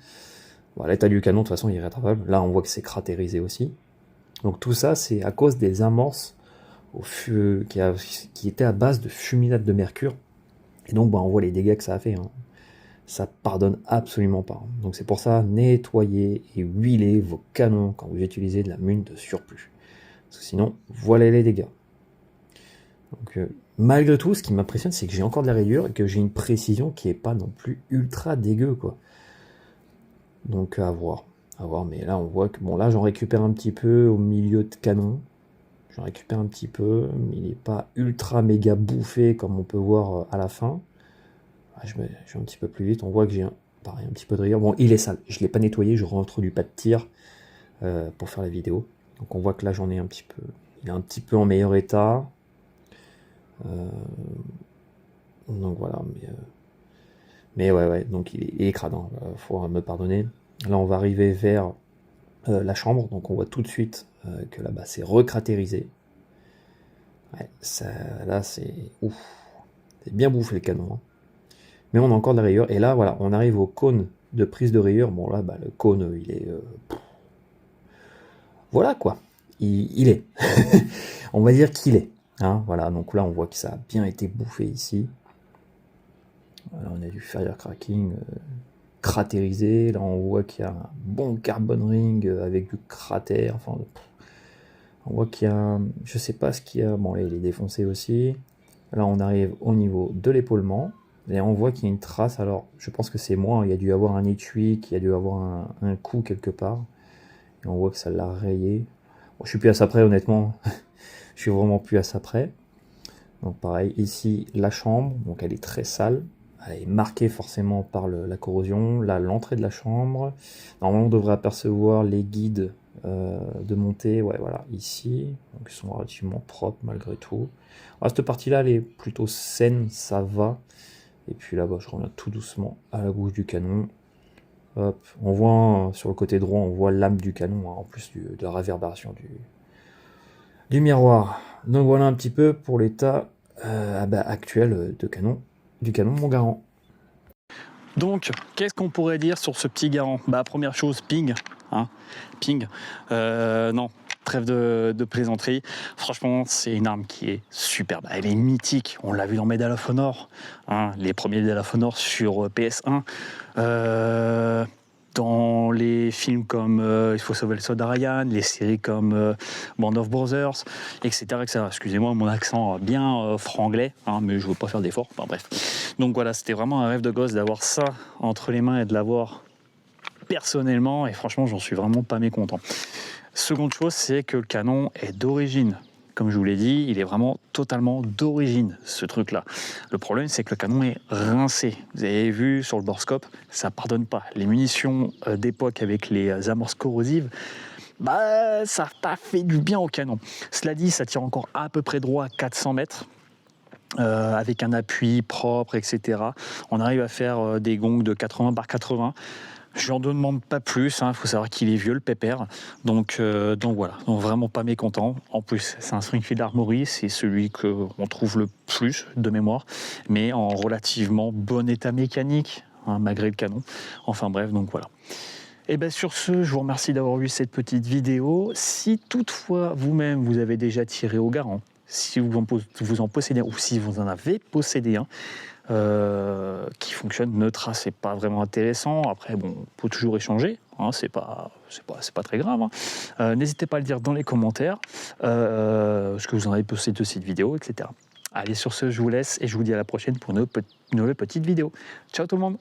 [SPEAKER 2] Voilà, l'état du canon, de toute façon, il est irrattrapable. Là on voit que c'est cratérisé aussi. Donc tout ça, c'est à cause des amorces qui étaient à base de fulminate de mercure. Et donc bah, on voit les dégâts que ça a fait. Hein. Ça pardonne absolument pas. Donc c'est pour ça, nettoyez et huilez vos canons quand vous utilisez de la mune de surplus. Parce que sinon, voilà les dégâts. Donc, malgré tout, ce qui m'impressionne, c'est que j'ai encore de la rayure et que j'ai une précision qui n'est pas non plus ultra dégueu, quoi. Donc, à voir. Mais là, on voit que, bon, là, j'en récupère un petit peu au milieu de canon. J'en récupère un petit peu, mais il n'est pas ultra méga bouffé comme on peut voir à la fin. Je vais un petit peu plus vite. On voit que j'ai pareil, un petit peu de rayure. Bon, il est sale. Je ne l'ai pas nettoyé. Je réintroduis pas de tir pour faire la vidéo. Donc on voit que là j'en ai un petit peu, il est un petit peu en meilleur état. Donc voilà, mais ouais, donc il est crade, hein, faut me pardonner. Là on va arriver vers la chambre, donc on voit tout de suite que là-bas c'est recratérisé. Ouais, ça, là c'est ouf, c'est bien bouffé le canon. Hein. Mais on a encore de la rayure, et là voilà, on arrive au cône de prise de rayure. Bon là, bah, le cône il est... Voilà quoi, il est. On va dire qu'il est. Hein, voilà, donc là on voit que ça a bien été bouffé ici. Voilà, on a du firecracking cratérisé. Là on voit qu'il y a un bon carbon ring avec du cratère. Enfin, on voit qu'il y a, je sais pas ce qu'il y a. Bon là il est défoncé aussi. Là on arrive au niveau de l'épaulement. Et on voit qu'il y a une trace. Alors je pense que c'est moi. Il y a dû avoir un étui, qu'il y a dû avoir un coup quelque part. Et on voit que ça l'a rayé. Bon, je suis plus à ça près, honnêtement. Je suis vraiment plus à ça près. Donc pareil, ici, la chambre. Donc elle est très sale. Elle est marquée forcément par la corrosion. Là, l'entrée de la chambre. Normalement, on devrait apercevoir les guides de montée. Ouais, voilà, ici. Donc ils sont relativement propres malgré tout. Alors, cette partie-là, elle est plutôt saine, ça va. Et puis là-bas, je reviens tout doucement à la gauche du canon. Hop, on voit sur le côté droit, on voit l'âme du canon, hein, en plus de la réverbération du miroir. Donc voilà un petit peu pour l'état actuel du canon Montgarand.
[SPEAKER 4] Donc, qu'est-ce qu'on pourrait dire sur ce petit Garand? Bah, première chose, ping. Hein, ping. Non, trêve de plaisanterie. Franchement, c'est une arme qui est superbe. Elle est mythique. On l'a vu dans Medal of Honor, hein, les premiers Medal of Honor sur PS1. Dans les films comme Il faut sauver le soldat Ryan, les séries comme Band of Brothers, etc. Excusez-moi, mon accent bien franglais, hein, mais je ne veux pas faire d'efforts. Enfin, bref. Donc voilà, c'était vraiment un rêve de gosse d'avoir ça entre les mains et de l'avoir personnellement. Et franchement, j'en suis vraiment pas mécontent. Seconde chose, c'est que le canon est d'origine. Comme je vous l'ai dit, il est vraiment totalement d'origine, ce truc-là. Le problème, c'est que le canon est rincé. Vous avez vu sur le borscope, ça pardonne pas. Les munitions d'époque avec les amorces corrosives, ça n'a pas fait du bien au canon. Cela dit, ça tire encore à peu près droit à 400 mètres. Avec un appui propre, etc. On arrive à faire des gongs de 80 par 80. Je n'en demande pas plus, il faut savoir qu'il est vieux, le pépère. Donc voilà, donc vraiment pas mécontent. En plus, c'est un Springfield Armory, c'est celui qu'on trouve le plus de mémoire, mais en relativement bon état mécanique, hein, malgré le canon. Enfin bref, donc voilà. Et bien sur ce, je vous remercie d'avoir vu cette petite vidéo. Si toutefois vous-même vous avez déjà tiré au garand, si vous en possédez un ou si vous en avez possédé un, qui fonctionne neutre, c'est pas vraiment intéressant. Après, bon, on peut toujours échanger, hein, c'est pas très grave. Hein. N'hésitez pas à le dire dans les commentaires, ce que vous en avez pensé de cette vidéo, etc. Allez, sur ce, je vous laisse et je vous dis à la prochaine pour une nouvelle petite vidéo. Ciao tout le monde!